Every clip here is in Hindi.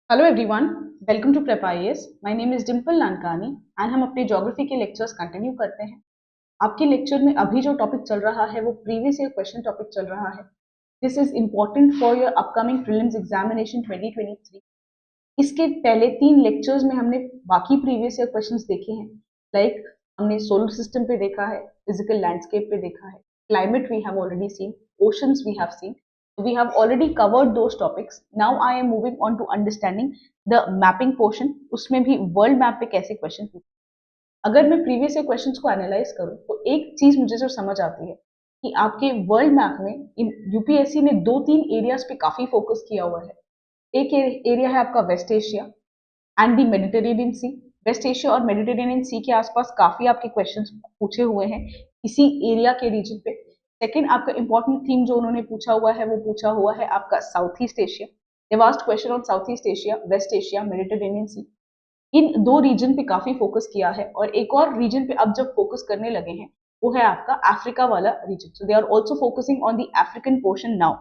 Hello everyone, welcome to prep IAS. My name is Dimple Nankani and हम अपने ज्योग्राफी के लेक्चर्स कंटिन्यू करते हैं। आपके लेक्चर में अभी जो टॉपिक चल रहा है वो प्रीवियस ईयर क्वेश्चन टॉपिक चल रहा है। This is important for your upcoming prelims examination 2023। इसके पहले 3 लेक्चर्स में हमने बाकी प्रीवियस ईयर क्वेश्चंस देखे हैं। लाइक हमने सोलर सिस्टम पे देखा है, फिजिकल लैंडस्केप पे देखा है, climate we have already seen, oceans we have seen. We have already covered those topics. Now I am moving on to understanding the mapping portion. उसमें भी वर्ल्ड मैप पे कैसे क्वेश्चन पूछे। अगर मैं प्रीवियस ईयर क्वेश्चंस को एनालाइज करूं तो एक चीज मुझे जो समझ आती है कि आपके वर्ल्ड मैप में इन यूपीएससी ने 2-3 एरियाज पे काफी फोकस किया हुआ है। एक एरिया है आपका West Asia and the Mediterranean Sea. West Asia और मेडिटेरेनियन सी के आसपास काफी आपके क्वेश्चंस पूछे हुए हैं इसी एरिया के रीजन पे। सेकेंड आपका इंपॉर्टेंट थीम जो उन्होंने पूछा हुआ है वो पूछा हुआ है आपका South east Asia. They asked question on South east Asia, West Asia, Mediterranean Sea. इन 2 रीजन पे काफी फोकस किया है और एक और रीजन पे अब जब फोकस करने लगे हैं वो है आपका अफ्रीका वाला region. So they are also focusing on the African portion now.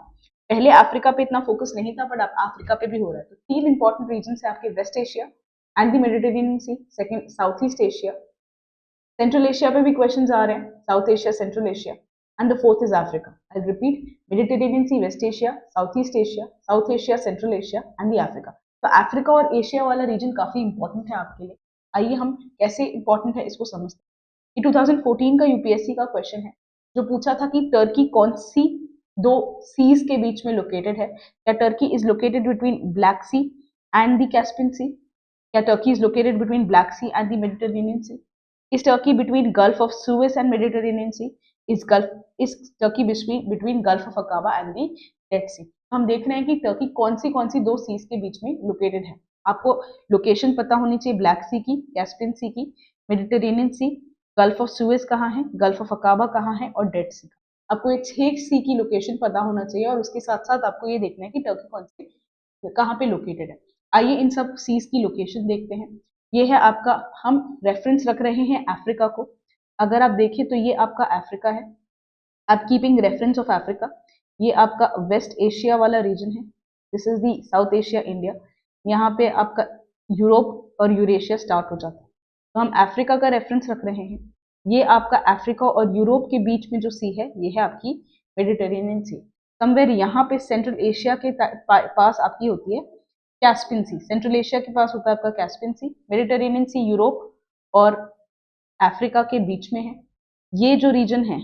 पहले अफ्रीका पे इतना फोकस नहीं था बट अब अफ्रीका पे भी हो रहा है। तो 3 इंपॉर्टेंट रीजन है आपके West Asia and the Mediterranean Sea, second South east Asia, Central Asia पे भी क्वेश्चंस आ रहे हैं, South Asia, Central Asia, and the fourth is Africa. I'll repeat: Mediterranean Sea, West Asia, Southeast Asia, South Asia, Central Asia, and the Africa. तो अफ्रीका और एशिया वाला रीजन काफी इंपॉर्टेंट है आपके लिए। आइए हम कैसे इंपॉर्टेंट है इसको समझते हैं। ये 2014 का यूपीएससी का क्वेश्चन है जो पूछा था कि टर्की कौन सी 2 सीज के बीच में लोकेटेड है। क्या Turkey is located between Black Sea and the Caspian Sea? क्या Turkey is located between Black Sea and the Mediterranean Sea? Is Turkey between Gulf of Suez and Mediterranean Sea? Is Turkey between Gulf of Aqaba and the Red Sea. तो हम देख रहे हैं कि टर्की कौन सी 2 सीज के बीच में लोकेटेड है। आपको लोकेशन पता होनी चाहिए, ब्लैक सी की, कैस्पियन सी की, Mediterranean Sea, Gulf of Suez कहाँ है, गल्फ ऑफ अकाबा कहाँ है और डेड सी का। आपको ये 6 सी की लोकेशन पता होना चाहिए और उसके साथ साथ आपको ये देखना है कि टर्की कहाँ पे लोकेटेड है। आइए इन सब सीज की लोकेशन देखते हैं। ये है आपका, हम रेफरेंस रख रहे हैं अफ्रीका को। अगर आप देखें तो ये आपका अफ्रीका है। आप कीपिंग रेफरेंस ऑफ अफ्रीका। ये आपका वेस्ट एशिया वाला रीजन है। This is the south Asia, India. यहाँ पे आपका यूरोप और यूरेशिया स्टार्ट हो जाता है। तो हम अफ्रीका का रेफरेंस रख रहे हैं। ये आपका अफ्रीका और यूरोप के बीच में जो सी है ये है आपकी मेडिटेरेनियन सी। समवेयर यहाँ पे सेंट्रल एशिया के पास आपकी होती है कैस्पियन सी। सेंट्रल एशिया के पास होता है आपका कैस्पियन सी। मेडिटेरेनियन सी यूरोप और अफ्रीका के बीच में है। ये जो रीजन है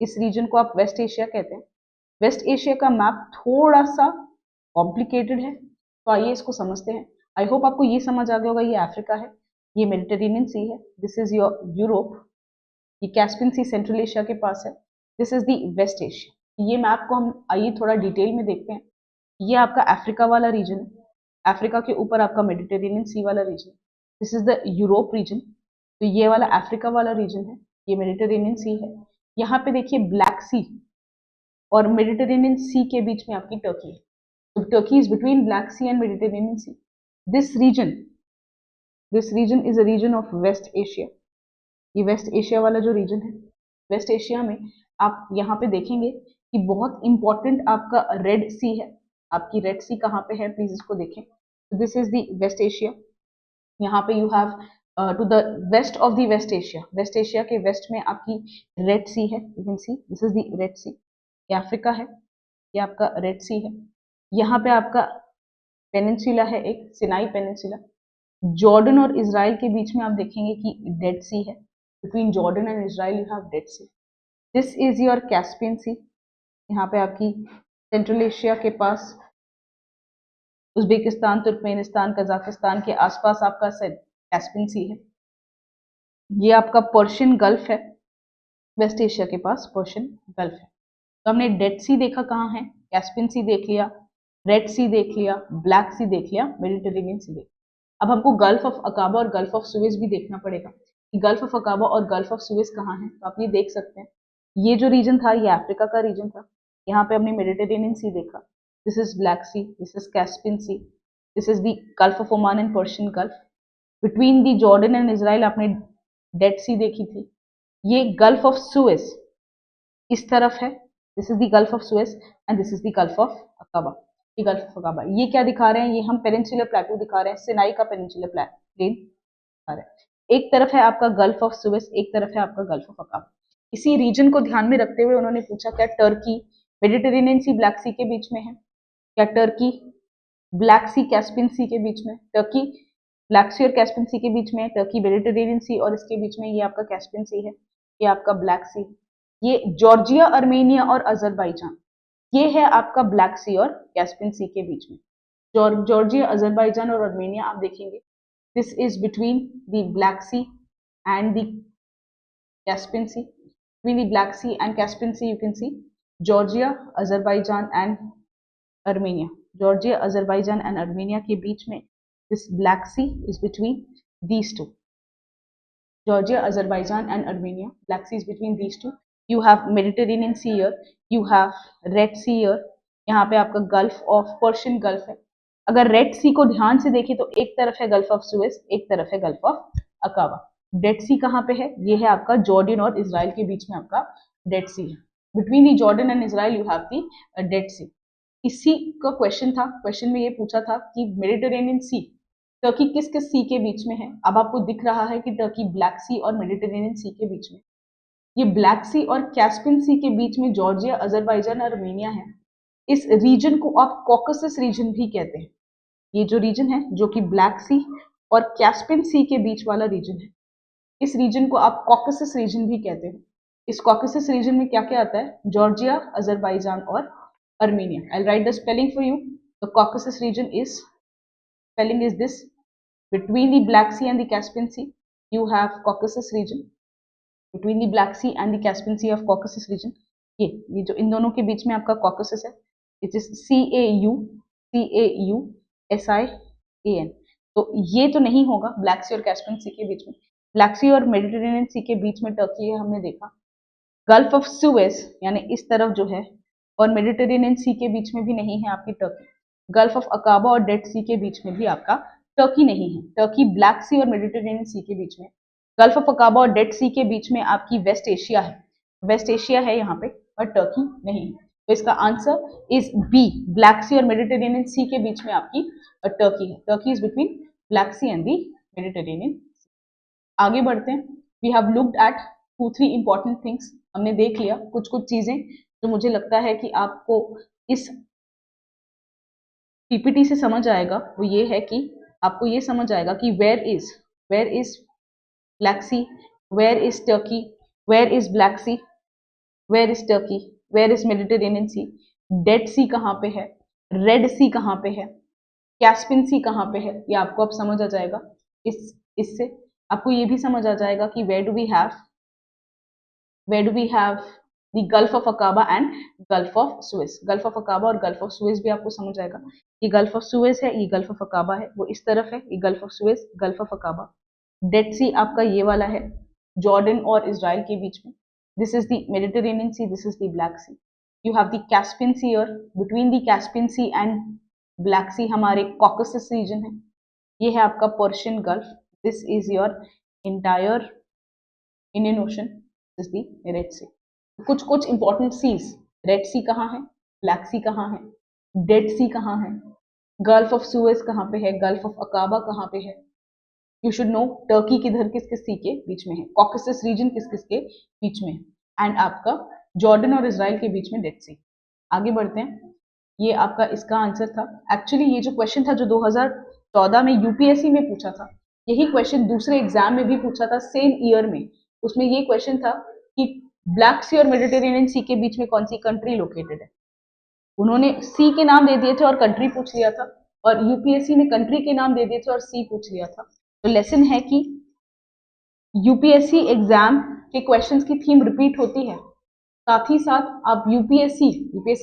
इस रीजन को आप वेस्ट एशिया कहते हैं। वेस्ट एशिया का मैप थोड़ा सा कॉम्प्लिकेटेड है तो आइए इसको समझते हैं। आई होप आपको ये समझ आ गया होगा। ये अफ्रीका है, ये मेडिटेरेनियन सी है, दिस इज योर यूरोप, ये कैस्पियन सी सेंट्रल एशिया के पास है, this is the West Asia. ये मैप को हम आइए थोड़ा डिटेल में देखते हैं। ये आपका अफ्रीका वाला रीजन है, अफ्रीका के ऊपर आपका मेडिटेरेनियन सी वाला region, this is the Europe region. तो ये वाला अफ्रीका वाला रीजन है, ये मेडिटेरेनियन सी है। यहाँ पे देखिए ब्लैक सी और मेडिटेरेनियन सी के बीच में आपकी टर्की है। तो Turkey is between Black Sea and Mediterranean Sea. This region is a region of West Asia. ये वेस्ट एशिया वाला जो रीजन है, वेस्ट एशिया में आप यहाँ पे देखेंगे कि बहुत इंपॉर्टेंट आपका रेड सी है। आपकी रेड सी कहाँ पे है, प्लीज इसको देखें। This is the West Asia. यहाँ पे you have to the west of the West Asia, West Asia के वेस्ट में आपकी रेड सी है। You can see this is the Red Sea. ये अफ्रीका है, ये आपका रेड सी है। यहाँ पे आपका पेनिनसुला है, एक सिनाई पेनिनसुला। जॉर्डन और इजराइल के बीच में आप देखेंगे कि डेड सी है। Between Jordan and Israel you have Dead Sea. This is your Caspian Sea. यहाँ पे आपकी सेंट्रल एशिया के पास उज्बेकिस्तान, तुर्कमेनिस्तान, कजाकिस्तान के आसपास आपका कैस्पियन सी है। ये आपका पर्शियन गल्फ है, वेस्ट एशिया के पास पर्शियन गल्फ है। तो हमने डेड सी देखा कहाँ है, कैस्पियन सी देख लिया, रेड सी देख लिया, ब्लैक सी देख लिया, मेडिटेरेनियन सी देख लिया। अब हमको गल्फ ऑफ अकाबा और गल्फ ऑफ सुएज भी देखना पड़ेगा कि गल्फ ऑफ अकाबा और गल्फ ऑफ सुएज कहाँ है। तो आप ये देख सकते हैं, ये जो रीजन था ये अफ्रीका का रीजन था। यहाँ पे हमने मेडिटेरेनियन सी देखा, this is Black Sea, this is Caspian Sea, this is the gulf of Oman and Persian Gulf. Between the Jordan and Israel आपने डेड सी देखी थी। ये गल्फ ऑफ सुएज इस तरफ है, this is the gulf of Suez and this is the gulf of Aqaba. ये गल्फ ऑफ अकाबा। ये क्या दिखा रहे हैं, ये हम पेनिनसुलर प्लेटू दिखा रहे हैं, सिनाई का पेनिनसुलर प्लेन दिखा रहे हैं। एक तरफ है आपका गल्फ ऑफ सुएज, एक तरफ है आपका गल्फ ऑफ अकाबा। इसी रीजन को ध्यान में रखते हुए उन्होंने पूछा क्या टर्की मेडिटेरेनियन सी ब्लैक सी के बीच में है, क्या टर्की ब्लैक सी कैस्पियन सी के बीच में, टर्की ब्लैक सी और कैस्पियन सी के बीच में, टर्की मेडिटेरेनियन सी और इसके बीच में ये आपका कैस्पियन सी है, ये आपका ब्लैक सी, ये जॉर्जिया अर्मेनिया और अजरबैजान, ये है आपका ब्लैक सी और कैस्पियन सी के बीच में। जॉर्जिया अजरबैजान और अर्मेनिया आप देखेंगे, this is between the Black Sea and the Caspian Sea, between the Black Sea and Caspian Sea you can see Georgia, Azerbaijan and Armenia. Georgia, Azerbaijan and Armenia के बीच में this Black Sea is between these two. Georgia, Azerbaijan and Armenia. Black Sea is between these two. You have Mediterranean Sea here. You have Red Sea here. यहाँ पे आपका गल्फ ऑफ पर्शियन गल्फ है। अगर रेड सी को ध्यान से देखें तो एक तरफ है गल्फ ऑफ सुएज, एक तरफ है Gulf of Aqaba. Dead Sea कहाँ पे है, ये है आपका जॉर्डन और इजराइल के बीच में आपका डेड सी है। Between the Jordan and Israel you have the Dead Sea. इसी का क्वेश्चन था, क्वेश्चन में ये पूछा था कि मेडिटेरेनियन सी टर्की किस किस सी के बीच में है। अब आपको दिख रहा है कि टर्की ब्लैक सी और मेडिटेरेनियन सी के बीच में, ये ब्लैक सी और कैस्पियन सी के बीच में जॉर्जिया, अजरबैजान और अर्मेनिया है। इस रीजन को आप कॉकसस रीजन भी कहते हैं। ये जो रीजन है जो कि ब्लैक सी और कैस्पियन सी के बीच वाला रीजन है, इस रीजन को आप कॉकसस रीजन भी कहते हैं। इस कॉकसस रीजन में क्या क्या आता है, जॉर्जिया, अजरबैजान और Armenia. I will write the spelling for you. The Caucasus region is, spelling is this, between the Black Sea and the Caspian Sea you have Caucasus region, between the Black Sea and the Caspian Sea of Caucasus region, ये जो इन दोनों के बीच में आपका कॉकसस है, इट इज CAUSIAN। तो ये तो नहीं होगा ब्लैक सी और कैस्पियन सी के बीच में। ब्लैक सी और मेडिटेरेनियन सी के बीच में टर्की है, हमने देखा। गल्फ ऑफ सुएज यानी इस तरफ जो है, और मेडिटेरेनियन सी के बीच में भी नहीं है आपकी टर्की। गल्फ ऑफ अकाबा और डेड सी के बीच में भी आपका टर्की नहीं है। टर्की ब्लैक सी और मेडिटेरेनियन सी के बीच में, गल्फ ऑफ अकाबा और डेड सी के बीच में आपकी वेस्ट एशिया है, वेस्ट एशिया है यहाँ पे, पर टर्की नहीं है। तो इसका answer is B, Black Sea और मेडिटेरेनियन सी के बीच में आपकी टर्की है। Turkey is between Black Sea and the Mediterranean. आगे बढ़ते हैं। We have looked at 2-3 important things. हमने देख लिया कुछ कुछ चीजें जो मुझे लगता है कि आपको इस पीपीटी से समझ आएगा। वो ये है कि आपको ये समझ आएगा कि where is Black Sea, where is Turkey, where is Black Sea, where is Turkey, where is Mediterranean Sea, Dead Sea कहाँ पे है, रेड सी कहाँ पे है, कैस्पियन सी कहाँ पे है, ये आपको अब समझ आ जाएगा। इससे आपको ये भी समझ आ जाएगा कि where do we have the gulf of Aqaba and Gulf of Suez. Gulf of Aqaba और गल्फ ऑफ सुएज भी आपको समझ आएगा। ये गल्फ ऑफ सुएज है, ये गल्फ ऑफ अकाबा है, वो इस तरफ है, ये Gulf of Suez, Gulf of Aqaba. Dead Sea आपका ये वाला है, जॉर्डन और इजराइल के बीच में। This is the Mediterranean Sea, this is the Black Sea. You have the Caspian Sea और between the Caspian Sea and Black Sea हमारे कॉकसस रीजन है। ये है आपका Persian Gulf, this is your entire Indian Ocean, this the Red Sea. कुछ कुछ इंपॉर्टेंट सीज, रेड सी कहाँ है, ब्लैक सी कहाँ है, डेड सी कहाँ है, गल्फ ऑफ सुएज कहाँ पे है, गल्फ ऑफ अकाबा कहाँ पे है। यू शुड नो टर्की किधर किस किस सी के बीच में है, कॉकसस रीजन किस किस के बीच में है, एंड आपका जॉर्डन और इजराइल के बीच में डेड सी। आगे बढ़ते हैं। ये आपका इसका आंसर था। एक्चुअली ये जो क्वेश्चन था जो 2014 में यूपीएससी में पूछा था, यही क्वेश्चन दूसरे एग्जाम में भी पूछा था सेम ईयर में। उसमें ये क्वेश्चन था कि ब्लैक सी और मेडिटेरेनियन सी के बीच में कौन सी कंट्री लोकेटेड है। उन्होंने सी के नाम दे दिए थे और कंट्री पूछ लिया था, और यूपीएससी ने कंट्री के नाम दे दिए थे और सी पूछ लिया था। तो लेसन है कि यूपीएससी एग्जाम के क्वेश्चंस की थीम रिपीट होती है, साथ ही साथ आप यूपीएससी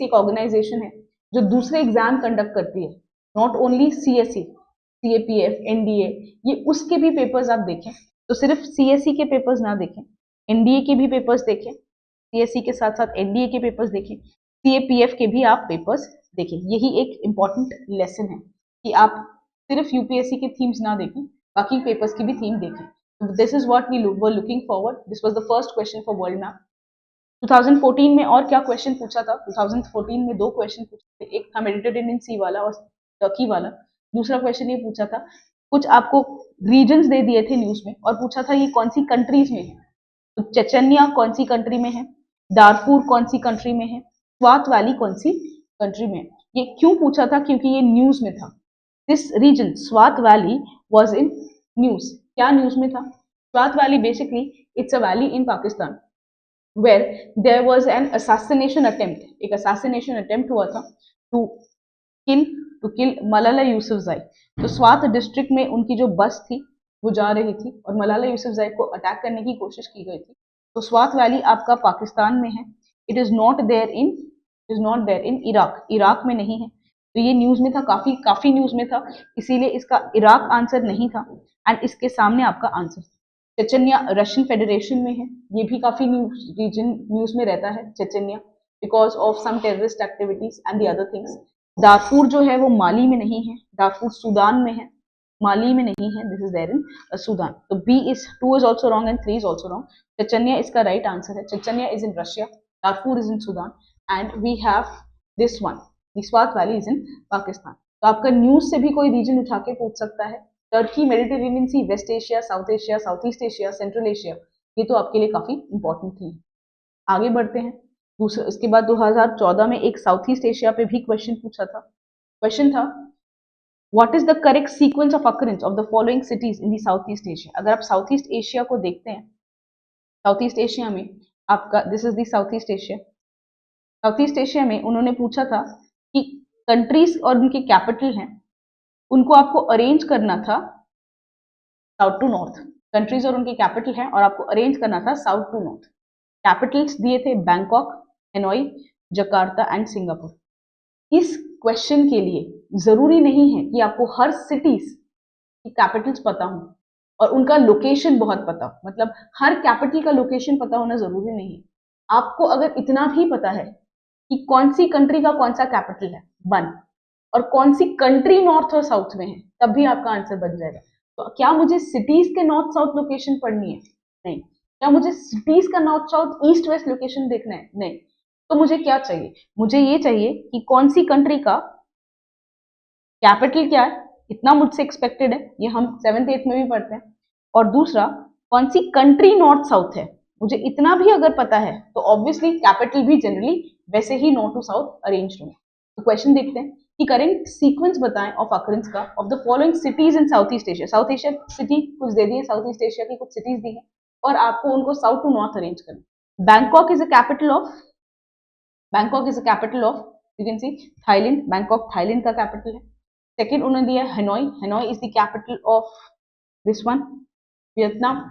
एक ऑर्गेनाइजेशन है जो दूसरे एग्जाम कंडक्ट करती है, not only CSC, CAPF, NDA, ये उसके भी पेपर्स आप देखें। तो सिर्फ सीएससी के पेपर्स ना देखें, एनडीए के भी पेपर्स देखें, सीएससी के साथ साथ एनडीए के पेपर्स देखें, सीएपीएफ के भी आप पेपर्स देखें। यही एक इम्पॉर्टेंट लेसन है कि आप सिर्फ यूपीएससी के थीम्स ना देखें, बाकी पेपर्स की भी थीम देखें। This is what we were looking forward. This was the first question for world map. 2014 में और क्या क्वेश्चन पूछा था? 2014 में 2 क्वेश्चन पूछे थे, एक था मेडिटेरेनियन सी वाला और टर्की वाला। दूसरा क्वेश्चन ये पूछा था, कुछ आपको रीजन्स दे दिए थे न्यूज़ में और पूछा था ये कौन सी कंट्रीज में है। तो चेचन्या कौन सी कंट्री में है, दारफुर कौन सी कंट्री में है, स्वात वैली कौन सी कंट्री में है। ये क्यों पूछा था? क्योंकि ये न्यूज़ में था। This region Swat valley was in news. क्या न्यूज़ में था? Swat valley basically it's a valley in Pakistan where there was an assassination attempt, एक assassination attempt हुआ था to kill to kill Malala Yousafzai. तो स्वात डिस्ट्रिक्ट में उनकी जो बस थी वो जा रही थी और मलाला यूसुफजई को अटैक करने की कोशिश की गई थी। तो स्वात वैली आपका पाकिस्तान में है। It is not there in Iraq, Iraq में नहीं है। तो ये न्यूज में था, काफी काफी न्यूज में था, इसीलिए इसका इराक आंसर नहीं था। एंड इसके सामने आपका आंसर चेचन्या रशियन फेडरेशन में है। ये भी काफी न्यूज में रहता है Chechnya, because of some terrorist activities and the other things. Darfur जो है वो माली में नहीं है, दारफुर सूडान में है, माली में नहीं है। This is there in Sudan. तो B is 2 is also wrong and 3 is also wrong. Chechnya इसका राइट आंसर है। Chechnya is in Russia, Darfur is in Sudan and we have this one, the Swat valley is in Pakistan. तो आपका न्यूज से भी कोई रीजन उठा के पूछ सकता है। Turkey, Mediterranean Sea, West Asia, South Asia, South east Asia, Central Asia, ये तो आपके लिए काफी इंपॉर्टेंट थी। आगे बढ़ते हैं। दूसरा, इसके बाद 2014 में एक साउथ ईस्ट एशिया पे भी क्वेश्चन पूछा था। क्वेश्चन था what is the correct sequence of occurrence of the following cities in the south east Asia. अगर आप साउथ ईस्ट एशिया को देखते हैं, साउथ ईस्ट एशिया में आपका this is the south east Asia. South east Asia में उन्होंने पूछा था कि कंट्रीज और उनके कैपिटल हैं उनको आपको अरेंज करना था साउथ टू नॉर्थ। कंट्रीज और उनके कैपिटल हैं और आपको अरेंज करना था साउथ टू नॉर्थ। कैपिटल्स दिए थे Bangkok, Hanoi, Jakarta and Singapore. इस क्वेश्चन के लिए जरूरी नहीं है कि आपको हर सिटीज की कैपिटल्स पता हो और उनका लोकेशन बहुत पता हो, मतलब हर कैपिटल का लोकेशन पता होना जरूरी नहीं है। आपको अगर इतना भी पता है कि कौन सी कंट्री का कौन सा कैपिटल है, वन, और कौन सी कंट्री नॉर्थ और साउथ में है, तब भी आपका आंसर बन जाएगा। तो क्या मुझे सिटीज के नॉर्थ साउथ लोकेशन पढ़नी है? नहीं। क्या मुझे सिटीज का north south east west location देखना है? नहीं। तो मुझे क्या चाहिए? मुझे ये चाहिए कि कौन सी कंट्री का कैपिटल क्या है, इतना मुझसे एक्सपेक्टेड है, ये हम 7th 8th में भी पढ़ते हैं। और दूसरा, कौन सी कंट्री नॉर्थ साउथ है, मुझे इतना भी अगर पता है तो ऑब्वियसली कैपिटल भी जनरली वैसे ही नॉर्थ टू साउथ अरेंज होंगे। तो क्वेश्चन देखते हैं कि करेंट सीक्वेंस बताएं ऑफ अकरेंस का of the following cities in south east Asia. South Asia city कुछ दे दी है, साउथ ईस्ट एशिया की कुछ सिटीज दी है और आपको उनको साउथ टू नॉर्थ अरेंज करना। Bangkok is a capital of, Bangkok is a capital of, you can see Thailand, Bangkok Thailand का कैपिटल है। सेकेंड उन्होंने दिया Hanoi, Hanoi is the capital of this one, Vietnam.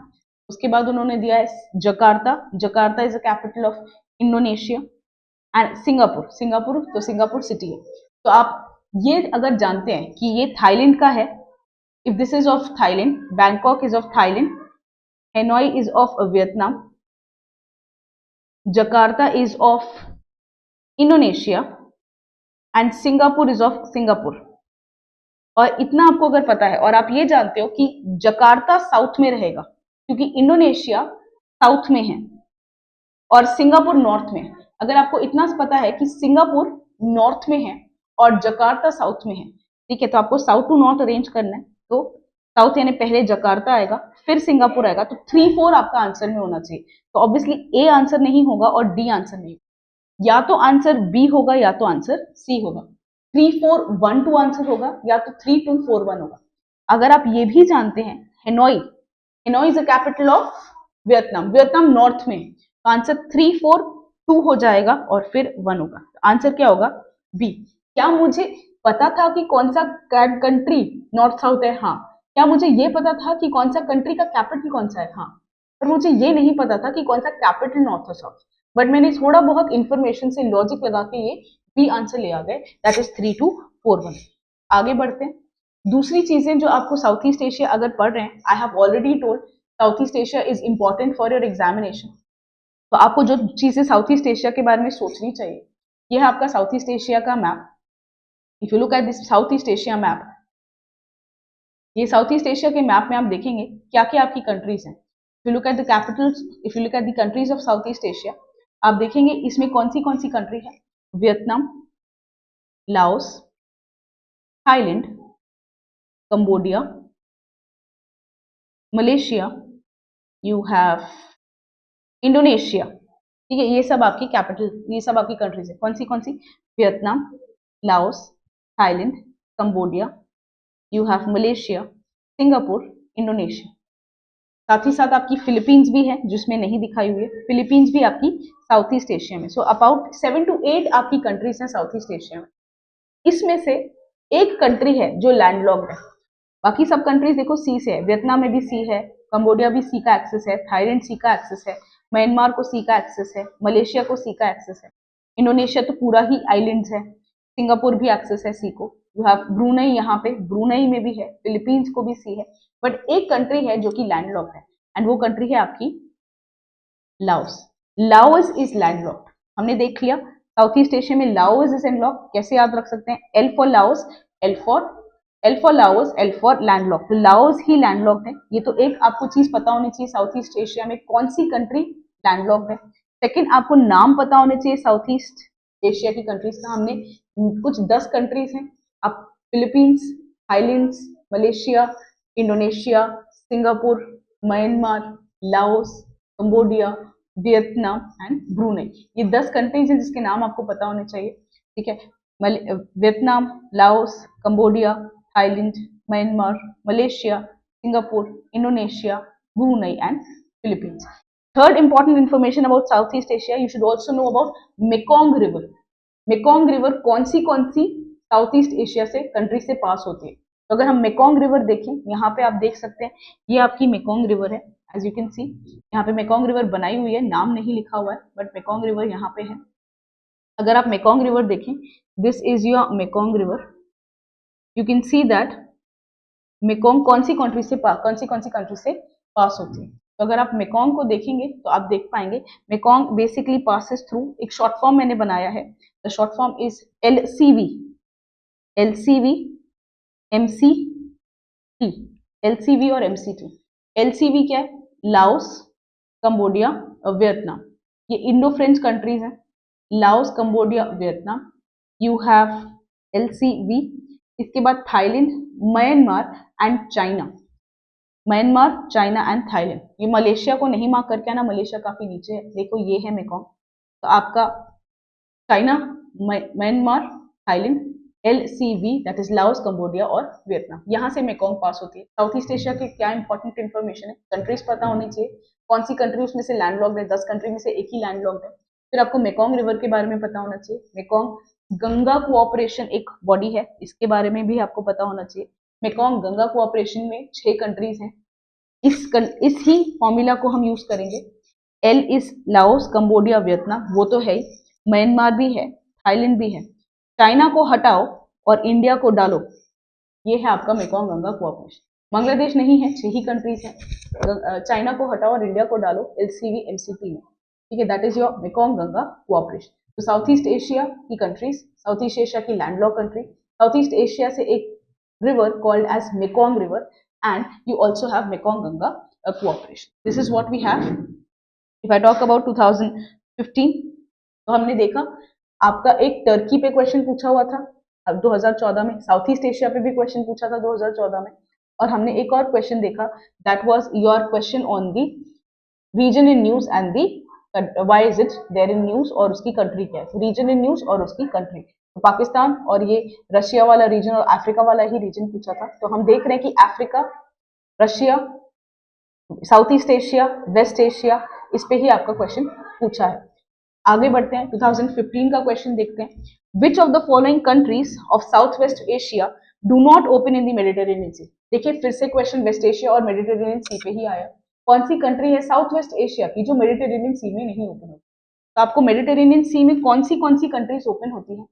उसके बाद उन्होंने दिया है Jakarta, Jakarta is a capital of Indonesia. And Singapore, Singapore तो सिंगापुर सिटी है। तो आप ये अगर जानते हैं कि ये थाईलैंड का है, if this is of Thailand, Bangkok is of Thailand, Hanoi is of Vietnam, Jakarta is of Indonesia and Singapore is of Singapore. और इतना आपको अगर पता है और आप ये जानते हो कि जकार्ता साउथ में रहेगा क्योंकि इंडोनेशिया साउथ में है और सिंगापुर नॉर्थ में है। अगर आपको इतना पता है कि सिंगापुर नॉर्थ में है और जकार्ता साउथ में है, ठीक है, तो आपको साउथ टू नॉर्थ अरेंज करना है। तो साउथ यानी पहले जकार्ता आएगा फिर सिंगापुर आएगा, तो 3 4 आपका आंसर में होना चाहिए। तो ऑब्वियसली ए आंसर नहीं होगा और डी आंसर नहीं, या तो आंसर बी होगा या तो आंसर सी होगा। 3 4 1 2 आंसर होगा या तो 3 2 4 1 होगा। अगर आप ये भी जानते हैं Hanoi, Hanoi is the capital of Vietnam, Vietnam north में, तो आंसर 3 4 2 हो जाएगा और फिर 1 होगा। आंसर क्या होगा? बी। क्या मुझे पता था कि कौन सा कंट्री नॉर्थ साउथ है? हाँ। क्या मुझे ये पता था कि कौन सा कंट्री का कैपिटल कौन सा है? हाँ। पर मुझे ये नहीं पता था कि कौन सा कैपिटल नॉर्थ और साउथ। बट मैंने थोड़ा बहुत इंफॉर्मेशन से लॉजिक लगा के ये बी आंसर ले आ गए, दैट इज 3 2 4 1। आगे बढ़ते हैं। दूसरी चीजें जो आपको साउथ ईस्ट एशिया अगर पढ़ रहे हैं, I have already told south east Asia is important for your examination. तो आपको जो चीजें साउथ ईस्ट एशिया के बारे में सोचनी चाहिए, ये है आपका साउथ ईस्ट एशिया का map. If you look at this south east Asia map, ये साउथ ईस्ट एशिया के मैप में आप देखेंगे क्या क्या आपकी कंट्रीज हैं। If you look at the Capitals, if you look at the countries of south east Asia, आप देखेंगे इसमें कौन सी कंट्री है, Vietnam, Laos, Thailand, Cambodia, Malaysia, you have Indonesia. ठीक है, ये सब आपकी कैपिटल, ये सब आपकी कंट्रीज है। कौन सी, Vietnam, Laos, Thailand, Cambodia, you have Malaysia, Singapore, Indonesia. साथ ही साथ आपकी फिलीपींस भी है जिसमें नहीं दिखाई हुई है, फिलीपींस भी आपकी साउथ ईस्ट एशिया में। सो अबाउट 7 to 8 आपकी कंट्रीज हैं साउथ ईस्ट एशिया में। इसमें से एक कंट्री है जो लैंडलॉक्ड है, बाकी सब कंट्रीज देखो सी से है, वियतनाम में भी सी है, कंबोडिया भी सी का एक्सेस है, थाईलैंड सी का एक्सेस है, म्यांमार को सी का एक्सेस है, मलेशिया को सी का एक्सेस है, इंडोनेशिया तो पूरा ही आइलैंड्स है, सिंगापुर भी एक्सेस है सी को, यू हैव ब्रूनई, यहाँ पे ब्रूनई में भी है, फिलीपींस को भी सी है, बट एक कंट्री है जो कि लैंडलॉक्ड है एंड वो कंट्री है आपकी लाओस। लाओस इज लैंडलॉक्ड, हमने देख लिया साउथ ईस्ट एशिया में लाओस इज लैंडलॉक्ड। कैसे याद रख सकते हैं, L for Laos, L for Laos, L for landlocked, तो लाओस ही लैंडलॉक्ड है। ये तो एक आपको चीज पता होनी चाहिए, साउथ ईस्ट एशिया में कौन सी कंट्री लैंडलॉक्ड है। सेकंड, आपको नाम पता होने चाहिए साउथ ईस्ट एशिया की कंट्रीज का। हमने कुछ 10 कंट्रीज हैं, आप Philippines, Thailand, Malaysia, Indonesia, Singapore, Myanmar, Laos, Cambodia, Vietnam and Brunei, ये 10 कंट्रीज हैं जिसके नाम आपको पता होने चाहिए। ठीक है, Vietnam, Laos, Cambodia, Thailand, Myanmar, Malaysia, Singapore, Indonesia, Brunei and Philippines. Third important information about south east Asia, you should also know about Mekong river. Mekong river कौन सी साउथ ईस्ट एशिया से कंट्री से पास होती है। तो अगर हम मेकोंग रिवर देखें, यहाँ पे आप देख सकते हैं ये आपकी मेकोंग रिवर है, एज यू कैन सी यहाँ पे मेकोंग रिवर बनाई हुई है, नाम नहीं लिखा हुआ है बट मेकोंग रिवर यहाँ पे है। अगर आप मेकोंग रिवर देखें, this is your Mekong river, you can see that Mekong कौन सी कंट्री से पास होती है। तो अगर आप मेकोंग को देखेंगे तो आप देख पाएंगे मेकोंग बेसिकली पासेस थ्रू, एक शॉर्ट फॉर्म मैंने बनाया है, the short form is LCV, MCT, LCV और MCT। LCV क्या है, लाओस, कंबोडिया और वियतनाम, ये इंडो फ्रेंच कंट्रीज हैं, Laos, Cambodia, Vietnam, you have LCV। इसके बाद Thailand, Myanmar and China, Myanmar, China and Thailand. ये मलेशिया को नहीं मार्क करके आना, मलेशिया काफी नीचे है, देखो ये है मेकोंग। तो आपका China, Myanmar, Thailand, LCV that is Laos, Cambodia और वियतनाम, यहाँ से मेकोंग पास होती है। साउथ ईस्ट एशिया के क्या इंपॉर्टेंट इन्फॉर्मेशन है, कंट्रीज पता होनी चाहिए, कौन सी कंट्री उसमें से लैंडलॉक्ड है, 10 कंट्री में से एक ही लैंडलॉक्ड है। फिर आपको मेकोंग रिवर के बारे में पता होना चाहिए, मेकोंग गंगा कोऑपरेशन एक बॉडी है, इसके बारे में भी आपको पता होना चाहिए। मेकोंग गंगा कोऑपरेशन में 6 कंट्रीज हैं, इस ही फॉर्मूला को हम यूज करेंगे। L is Laos, Cambodia, Vietnam, वो तो है ही, म्यांमार भी है, थाईलैंड भी है, चाइना को हटाओ और इंडिया को डालो, ये है आपका मेकोंग गंगा कोऑपरेशन। बांग्लादेश नहीं है, 6 ही कंट्रीज हैं, चाइना को हटाओ और इंडिया को डालो LCV MCT में। ठीक है, that is your Mekong Ganga cooperation. तो साउथ ईस्ट एशिया की कंट्रीज, साउथ ईस्ट एशिया की landlocked country, South east Asia से एक river called as Mekong river and you also have Mekong Ganga cooperation. This is what we have. If I talk about 2015, तो हमने देखा आपका एक टर्की पे क्वेश्चन पूछा हुआ था अब 2014 में, साउथ ईस्ट एशिया पे भी क्वेश्चन पूछा था 2014 में, और हमने एक और क्वेश्चन देखा that was your question on the region in news and the why is it there in news, और उसकी कंट्री क्या है, रीजन इन न्यूज और उसकी कंट्री। तो पाकिस्तान और ये रशिया वाला रीजन और अफ्रीका वाला ही रीजन पूछा था। तो हम देख रहे हैं कि Africa, Russia, South east Asia, West Asia, इस पे ही आपका क्वेश्चन पूछा है। आगे बढ़ते हैं, 2015 का क्वेश्चन देखते हैं। Which of the following countries of South West Asia do not open in the Mediterranean Sea. देखिए फिर से क्वेश्चन वेस्ट एशिया और मेडिटेरेनियन सी पे ही आया। कौन सी कंट्री है साउथ वेस्ट एशिया की जो मेडिटेरेनियन सी में नहीं ओपन होती। तो आपको मेडिटेरेनियन सी में कौन सी कंट्रीज ओपन होती है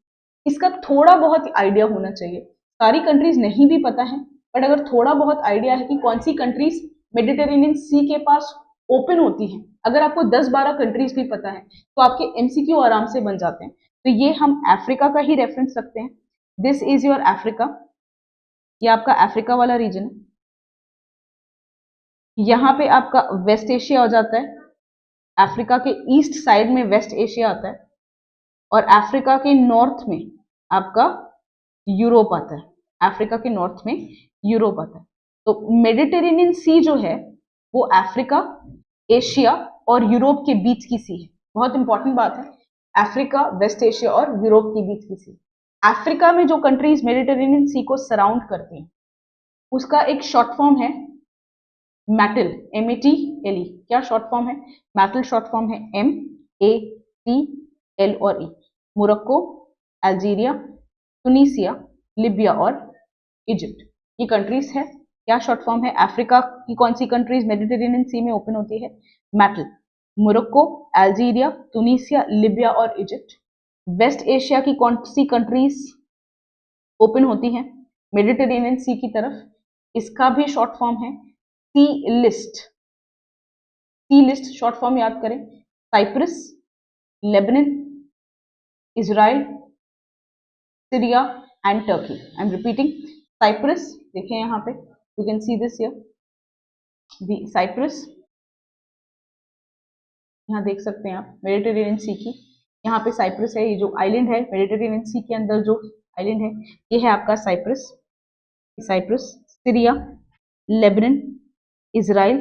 इसका थोड़ा बहुत आइडिया होना चाहिए। सारी कंट्रीज नहीं भी पता है, बट अगर थोड़ा बहुत आइडिया है कि कौन सी कंट्रीज मेडिटेरेनियन सी के पास ओपन होती हैं, अगर आपको 10-12 कंट्रीज भी पता है तो आपके MCQ आराम से बन जाते हैं। तो ये हम अफ्रीका का ही रेफरेंस रखते हैं, दिस इज योर अफ्रीका, ये आपका अफ्रीका वाला रीजन है। यहाँ पे आपका वेस्ट एशिया हो जाता है अफ्रीका के ईस्ट साइड में वेस्ट एशिया आता है और अफ्रीका के नॉर्थ में आपका यूरोप आता है। अफ्रीका के नॉर्थ में यूरोप आता है। तो मेडिटेरेनियन सी जो है वो अफ्रीका, एशिया और यूरोप के बीच की सी है। बहुत इंपॉर्टेंट बात है, अफ्रीका, वेस्ट एशिया और यूरोप के बीच की सी। अफ्रीका में जो कंट्रीज मेडिटेरेनियन सी को सराउंड करती हैं उसका एक शॉर्ट फॉर्म है मैटल, METLE। क्या शॉर्ट फॉर्म है? मैटल शॉर्ट फॉर्म है MATL और E। Morocco, Algeria, Tunisia, Libya और इजिप्ट, ये कंट्रीज है। क्या शॉर्ट फॉर्म है? अफ्रीका की कौन सी कंट्रीज मेडिटेरेनियन सी में ओपन होती है? Metal. Morocco, Algeria, Tunisia, Libya और इजिप्ट। वेस्ट एशिया की कौन सी कंट्रीज ओपन होती हैं मेडिटेरेनियन सी की तरफ? इसका भी शॉर्ट फॉर्म है C list. C list short form याद करें, Cyprus, Lebanon, Israel, Syria and Turkey. I am repeating, Cyprus, देखें यहाँ पे, you can see this here, the Cyprus, यहाँ देख सकते हैं आप मेडिटेरेनियन सी की, यहाँ पे साइप्रस है, ये जो आइलैंड है मेडिटेरेनियन सी के अंदर जो आइलैंड है ये है आपका Cyprus. Cyprus, Syria, Lebanon, Israel,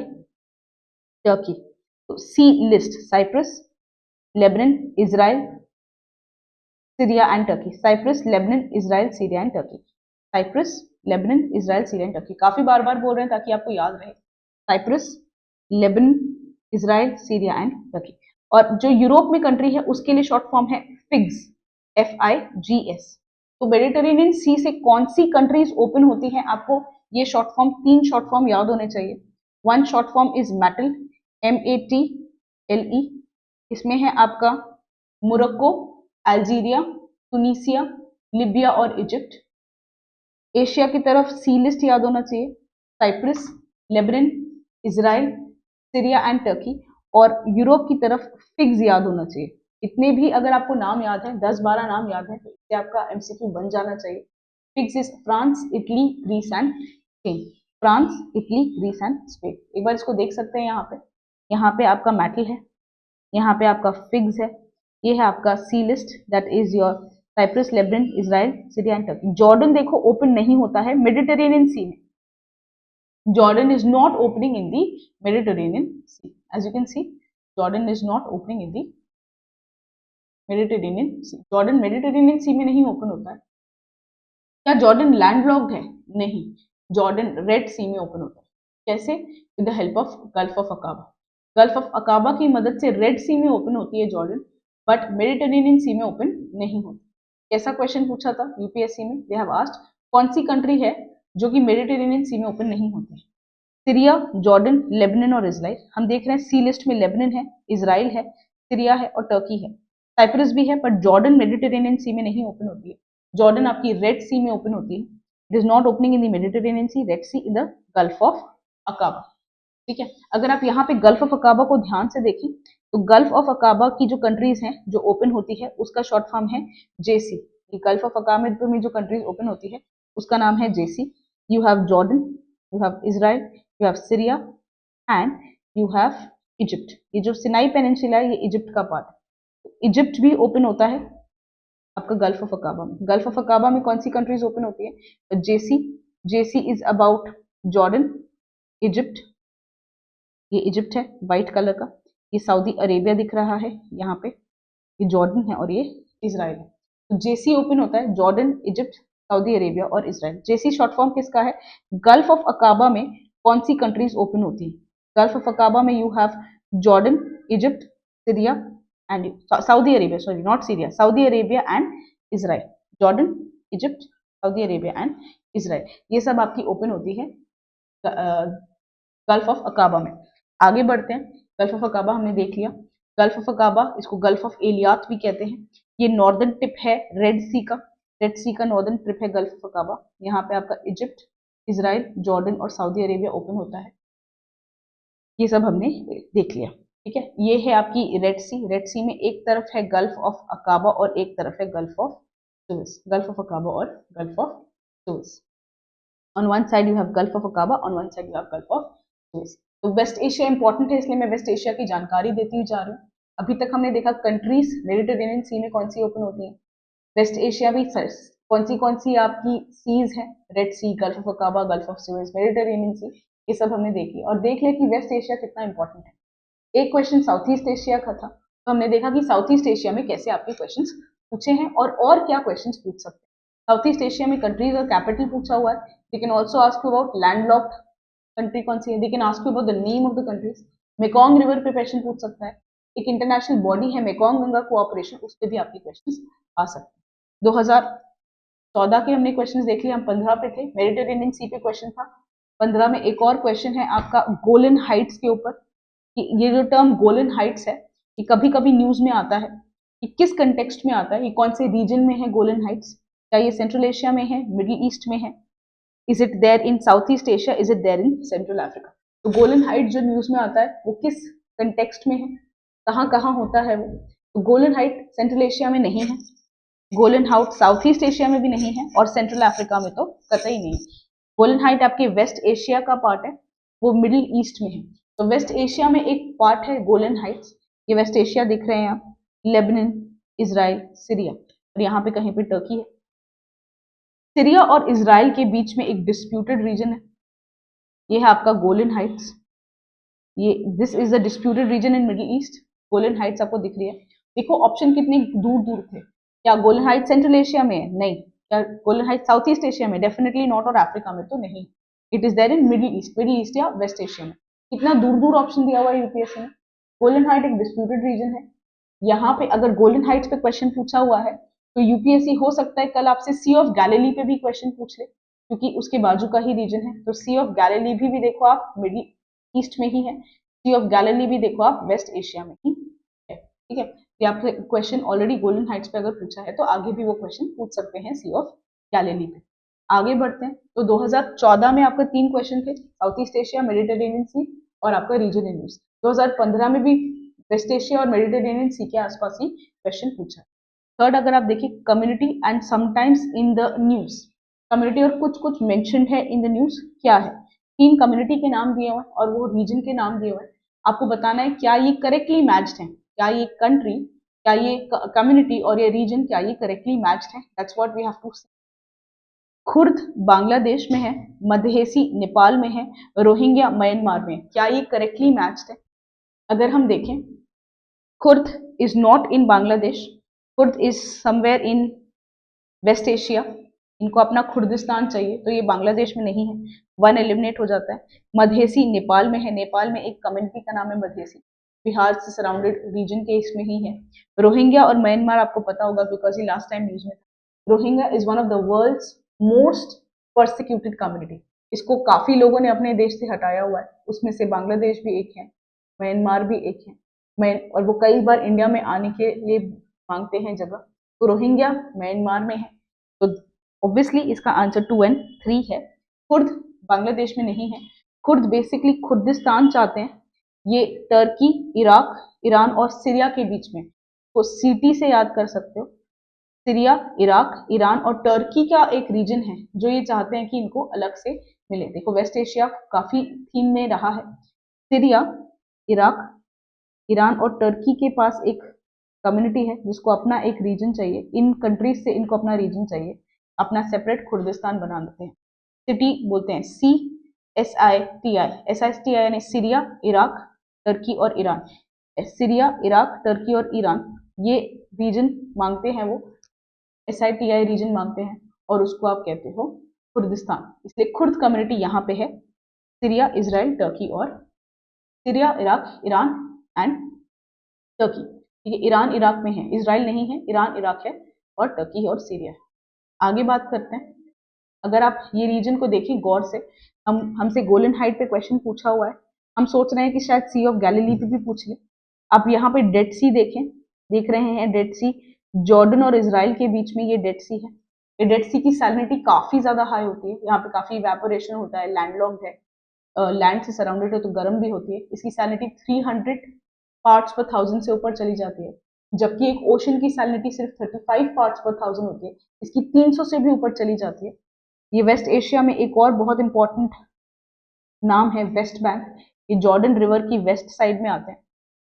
Turkey. तो sea list, Cyprus, Lebanon, Israel, Syria and Turkey. Cyprus, Lebanon, Israel, Syria and Turkey. Cyprus, Lebanon, Israel, Syria and Turkey. काफी बार बार बोल रहे हैं ताकि आपको याद रहे। Cyprus, Lebanon, Israel, Syria and Turkey. और जो यूरोप में कंट्री है उसके लिए शॉर्ट फॉर्म है फिग्स, FIGS। तो मेडिटेरेनियन सी से कौन सी कंट्रीज ओपन होती हैं, आपको ये शॉर्ट फॉर्म, 3 शॉर्ट फॉर्म याद होने चाहिए। One short form is metal, MATLE। इसमें है आपका मोरक्को, अल्जीरिया, तुनिसिया, लिबिया और इजिप्ट। एशिया की तरफ सी लिस्ट याद होना चाहिए, Cyprus, Lebanon, Israel, Syria and Turkey. और यूरोप की तरफ फिग्स याद होना चाहिए। इतने भी अगर आपको नाम याद है, 10-12 नाम याद है, तो इससे आपका MCQ बन जाना चाहिए। Figs is France, Italy, Greece and Spain. France, Italy, Greece and Spain. एक बार इसको देख सकते हैं, यहाँ पे आपका मैटल है, यहाँ पे आपका फिग्स है, ये है आपका sea list, that is your Cyprus, Lebanon, Israel, Syria and Turkey. Jordan देखो ओपन नहीं होता है मेडिटेरेनियन सी में। Jordan is not opening in the Mediterranean Sea. As you can see, Jordan is not opening in the Mediterranean Sea. Jordan Mediterranean Sea में नहीं ओपन होता है। क्या जॉर्डन लैंडलॉक्ड है? नहीं, जॉर्डन रेड सी में ओपन होता है। कैसे? With the help of gulf of Aqaba. Gulf of अकाबा की मदद से रेड सी में ओपन होती है जॉर्डन, बट मेडिटेरेनियन सी में ओपन नहीं होती। कैसा क्वेश्चन पूछा था यूपीएससी में? दे हैव आस्क्ड कौन सी कंट्री है जो कि मेडिटेरेनियन सी में ओपन नहीं होती है? सीरिया, जॉर्डन, लेबनान और इजराइल। हम देख रहे हैं सी लिस्ट में लेबनान है, इजराइल है, सीरिया है और टर्की है। साइप्रस भी है, पर जॉर्डन मेडिटेरेनियन सी में नहीं ओपन होती है। जॉर्डन आपकी रेड सी में ओपन होती है। It is not opening in the Mediterranean sea, red sea, in the gulf of Aqaba. ठीक है, अगर आप यहाँ पे गल्फ ऑफ अकाबा को ध्यान से देखें तो गल्फ ऑफ अकाबा की जो कंट्रीज हैं जो ओपन होती है उसका शॉर्ट फॉर्म है JC। गल्फ ऑफ अकाबा में जो कंट्रीज ओपन होती है उसका नाम है JC। You have Jordan, you have Israel, you have Syria and you have Egypt। ये जो सिनाई पेनिनसुला है ये इजिप्ट का पार्ट है। इजिप्ट भी ओपन होता है आपका गल्फ ऑफ अकाबा में। गल्फ ऑफ अकाबा में कौन सी कंट्रीज ओपन होती है? तो JC is about Jordan, Egypt, ये इजिप्ट है व्हाइट कलर का, ये सऊदी अरेबिया दिख रहा है यहाँ पे, ये जॉर्डन है और ये इजराइल है। तो JC ओपन होता है जॉर्डन, इजिप्ट, सऊदी अरेबिया और इजराइल। JC शॉर्ट फॉर्म किसका है? गल्फ ऑफ अकाबा में कौन सी कंट्रीज ओपन होती है? गल्फ ऑफ अकाबा में you have Jordan, Egypt, Syria and Saudi Arabia, sorry not Syria, Saudi Arabia and Israel. Jordan, Egypt, Saudi Arabia and Israel, ये सब आपकी ओपन होती है गल्फ ऑफ अकाबा में। आगे बढ़ते हैं, गल्फ ऑफ अकाबा हमने देख लिया। गल्फ ऑफ अकाबा, इसको गल्फ ऑफ एलियात भी कहते हैं। ये नॉर्दर्न टिप है रेड सी का, रेड सी का नॉर्दर्न टिप है गल्फ ऑफ अकाबा। यहाँ पे आपका इजिप्ट, इजराइल, जॉर्डन और सऊदी अरेबिया ओपन होता है। ये सब हमने देख लिया। ठीक है, ये है आपकी रेड सी। रेड सी में एक तरफ है गल्फ ऑफ अकाबा और एक तरफ है Gulf of Suez. Gulf of Aqaba और Gulf of Suez. On one side you have Gulf of Aqaba, on one side you have Gulf of Suez. तो वेस्ट एशिया इंपॉर्टेंट है, इसलिए मैं वेस्ट एशिया की जानकारी देती हुई जा रही हूँ। अभी तक हमने देखा कंट्रीज मेडिटेरेनियन सी में कौन सी ओपन होती है, वेस्ट एशिया भी कौन सी आपकी सीज है, Red Sea, Gulf of Aqaba, Gulf of Suez, Mediterranean Sea, ये सब हमने देख लिया और देख लिया कि वेस्ट एशिया कितना इंपॉर्टेंट है। एक क्वेश्चन साउथ ईस्ट एशिया का था, तो हमने देखा कि साउथ ईस्ट एशिया में कैसे आपके क्वेश्चन पूछे हैं और क्या क्वेश्चन पूछ सकते हैं। साउथ ईस्ट एशिया में कंट्रीज और कैपिटल पूछा हुआ है। They can also ask you about landlocked country कौन सी है, they can ask you about the name of the countries. Mekong river पे क्वेश्चन पूछ सकता है, एक इंटरनेशनल बॉडी है मेकोंग गंगा कोऑपरेशन, उस पर भी आपके क्वेश्चन आ सकते हैं। 2014 के हमने क्वेश्चन देख लिए, हम 15 पे थे, मेडिटेरेनियन सी पे क्वेश्चन था। 15 में एक और क्वेश्चन है आपका गोलन हाइट्स के ऊपर, कि ये जो टर्म गोलन हाइट्स है ये कभी कभी न्यूज में आता है, कि किस कंटेक्स्ट में आता है, ये कौन से रीजन में है गोलन हाइट्स, क्या ये सेंट्रल एशिया में है, मिडिल ईस्ट में है, is it there in south east Asia, is it there in central Africa. तो गोलन हाइट जो न्यूज में आता है वो किस कंटेक्स्ट में है, कहाँ कहाँ होता है वो। तो गोलन हाइट सेंट्रल एशिया में नहीं है, गोलन हाइट साउथ ईस्ट एशिया में भी नहीं है, और सेंट्रल अफ्रीका में तो कतई नहीं। गोलन हाइट आपके वेस्ट एशिया का पार्ट है, वो मिडिल ईस्ट में है। तो वेस्ट एशिया में एक पार्ट है गोलन हाइट्स, ये वेस्ट एशिया दिख रहे हैं आप, लेबनान, इजराइल, सीरिया, और यहाँ पे कहीं पे टर्की है। सीरिया और इजराइल के बीच में एक डिस्प्यूटेड रीजन है, ये है आपका गोलन हाइट्स, ये this is the disputed region in middle east. Golan heights आपको दिख रही है, देखो ऑप्शन कितने दूर दूर थे, क्या गोलन हाइट सेंट्रल एशिया में है, नहीं, क्या Golan height south east Asia में, डेफिनेटली नॉट, और अफ्रीका में तो नहीं, it is there in middle east या वेस्ट एशिया में। कितना दूर दूर ऑप्शन दिया हुआ है यूपीएससी में। गोलन हाइट एक डिस्प्यूटेड रीजन है, यहाँ पे अगर गोल्डन हाइट्स पे क्वेश्चन पूछा हुआ है तो यूपीएससी हो सकता है कल आपसे सी ऑफ गैलिली पे भी क्वेश्चन पूछ ले, क्योंकि उसके बाजू का ही रीजन है। तो सी ऑफ गैलिली भी देखो आप मिडिल ईस्ट में ही है, सी ऑफ गैलिली भी देखो आप वेस्ट एशिया में ही है, ठीक है। ये आपसे क्वेश्चन ऑलरेडी गोल्डन हाइट्स पे अगर पूछा है तो आगे भी वो क्वेश्चन पूछ सकते हैं सी ऑफ गैलिली पे। आगे बढ़ते हैं, तो 2014 में आपका 3 क्वेश्चन थे, south east Asia, Mediterranean Sea और आपका रीजन इन न्यूज। 2015 में भी वेस्ट एशिया और मेडिटेरेनियन सी के आसपास ही क्वेश्चन पूछा। थर्ड अगर आप देखिए, community and sometimes in the news, community और कुछ कुछ मेंशन्ड है इन द न्यूज, क्या है, 3 कम्युनिटी के नाम दिए हुए हैं और वो रीजन के नाम दिए हुए हैं। आपको बताना है क्या ये करेक्टली मैच्ड है, क्या ये कंट्री, क्या ये कम्युनिटी और ये रीजन, क्या ये करेक्टली मैच्ड है, that's what we have to see. Kurd Bangladesh में है, मधेसी नेपाल में है, रोहिंग्या म्यांमार में, क्या ये करेक्टली मैच्ड है। अगर हम देखें, Kurd is not in Bangladesh, Kurd is somewhere in west Asia, इनको अपना खुर्दिस्तान चाहिए तो ये बांग्लादेश में नहीं है, 1 एलिमिनेट हो जाता है। मधेसी नेपाल में है, नेपाल में एक कम्युनिटी का नाम है मधेसी, बिहार से सराउंडेड रीजन के इसमें ही है। रोहिंग्या और म्यांमार आपको पता होगा बिकॉज ये लास्ट टाइम न्यूज में था। Rohingya is one of the world's most persecuted community, इसको काफी लोगों ने अपने देश से हटाया हुआ है, उसमें से बांग्लादेश भी एक है, म्यांमार भी एक है, और वो कई बार इंडिया में आने के लिए मांगते हैं जगह। तो रोहिंग्या म्यांमार में है, तो ऑब्वियसली इसका आंसर 2 एंड 3 है। खुर्द बांग्लादेश में नहीं है, खुर्द बेसिकली खुर्दिस्तान चाहते हैं, ये टर्की, इराक, ईरान और सीरिया के बीच में, तो सीटी से याद कर सकते हो, सीरिया, इराक, ईरान और टर्की का एक रीजन है जो ये चाहते हैं कि इनको अलग से मिले। देखो वेस्ट एशिया काफी थीम में रहा है, सीरिया, इराक, ईरान और टर्की के पास एक कम्युनिटी है जिसको अपना एक रीजन चाहिए, इन कंट्रीज से इनको अपना रीजन चाहिए, अपना सेपरेट खुर्दिस्तान बना देते हैं। सिटी बोलते हैं SITI यानी सीरिया, इराक, टर्की और ईरान। सीरिया, इराक, टर्की और ईरान ये रीजन मांगते हैं, वो SITI रीजन मांगते हैं और उसको आप कहते हो खुर्दिस्तान, इसलिए खुर्द कम्युनिटी यहाँ पे है, सीरिया, इजराइल, टर्की और Syria, Iraq, Iran and Turkey. ठीक है, ईरान इराक में है, इजराइल नहीं है, ईरान इराक है और टर्की है और सीरिया है। आगे बात करते हैं, अगर आप ये रीजन को देखें गौर से, हमसे गोलन हाइट पे क्वेश्चन पूछा हुआ है, हम सोच रहे हैं कि शायद सी ऑफ गैलिली पे भी पूछ ले। आप यहाँ पे डेड सी देख रहे हैं, डेड सी जॉर्डन और इजराइल के बीच में ये डेड सी है। ये डेड सी की सैलिनिटी काफी ज्यादा हाई होती है, यहाँ पे काफी इवेपोरेशन होता है, लैंडलॉक्ड है, लैंड से सराउंडेड है तो गर्म भी होती है। इसकी सैलिनिटी 300 पार्ट्स पर 1000 से ऊपर चली जाती है, जबकि एक ओशन की सैलिनिटी सिर्फ 35 पार्ट्स पर 1000 होती है, इसकी 300 से भी ऊपर चली जाती है। ये वेस्ट एशिया में एक और बहुत इंपॉर्टेंट नाम है वेस्ट बैंक, ये जॉर्डन रिवर की वेस्ट साइड में आते हैं,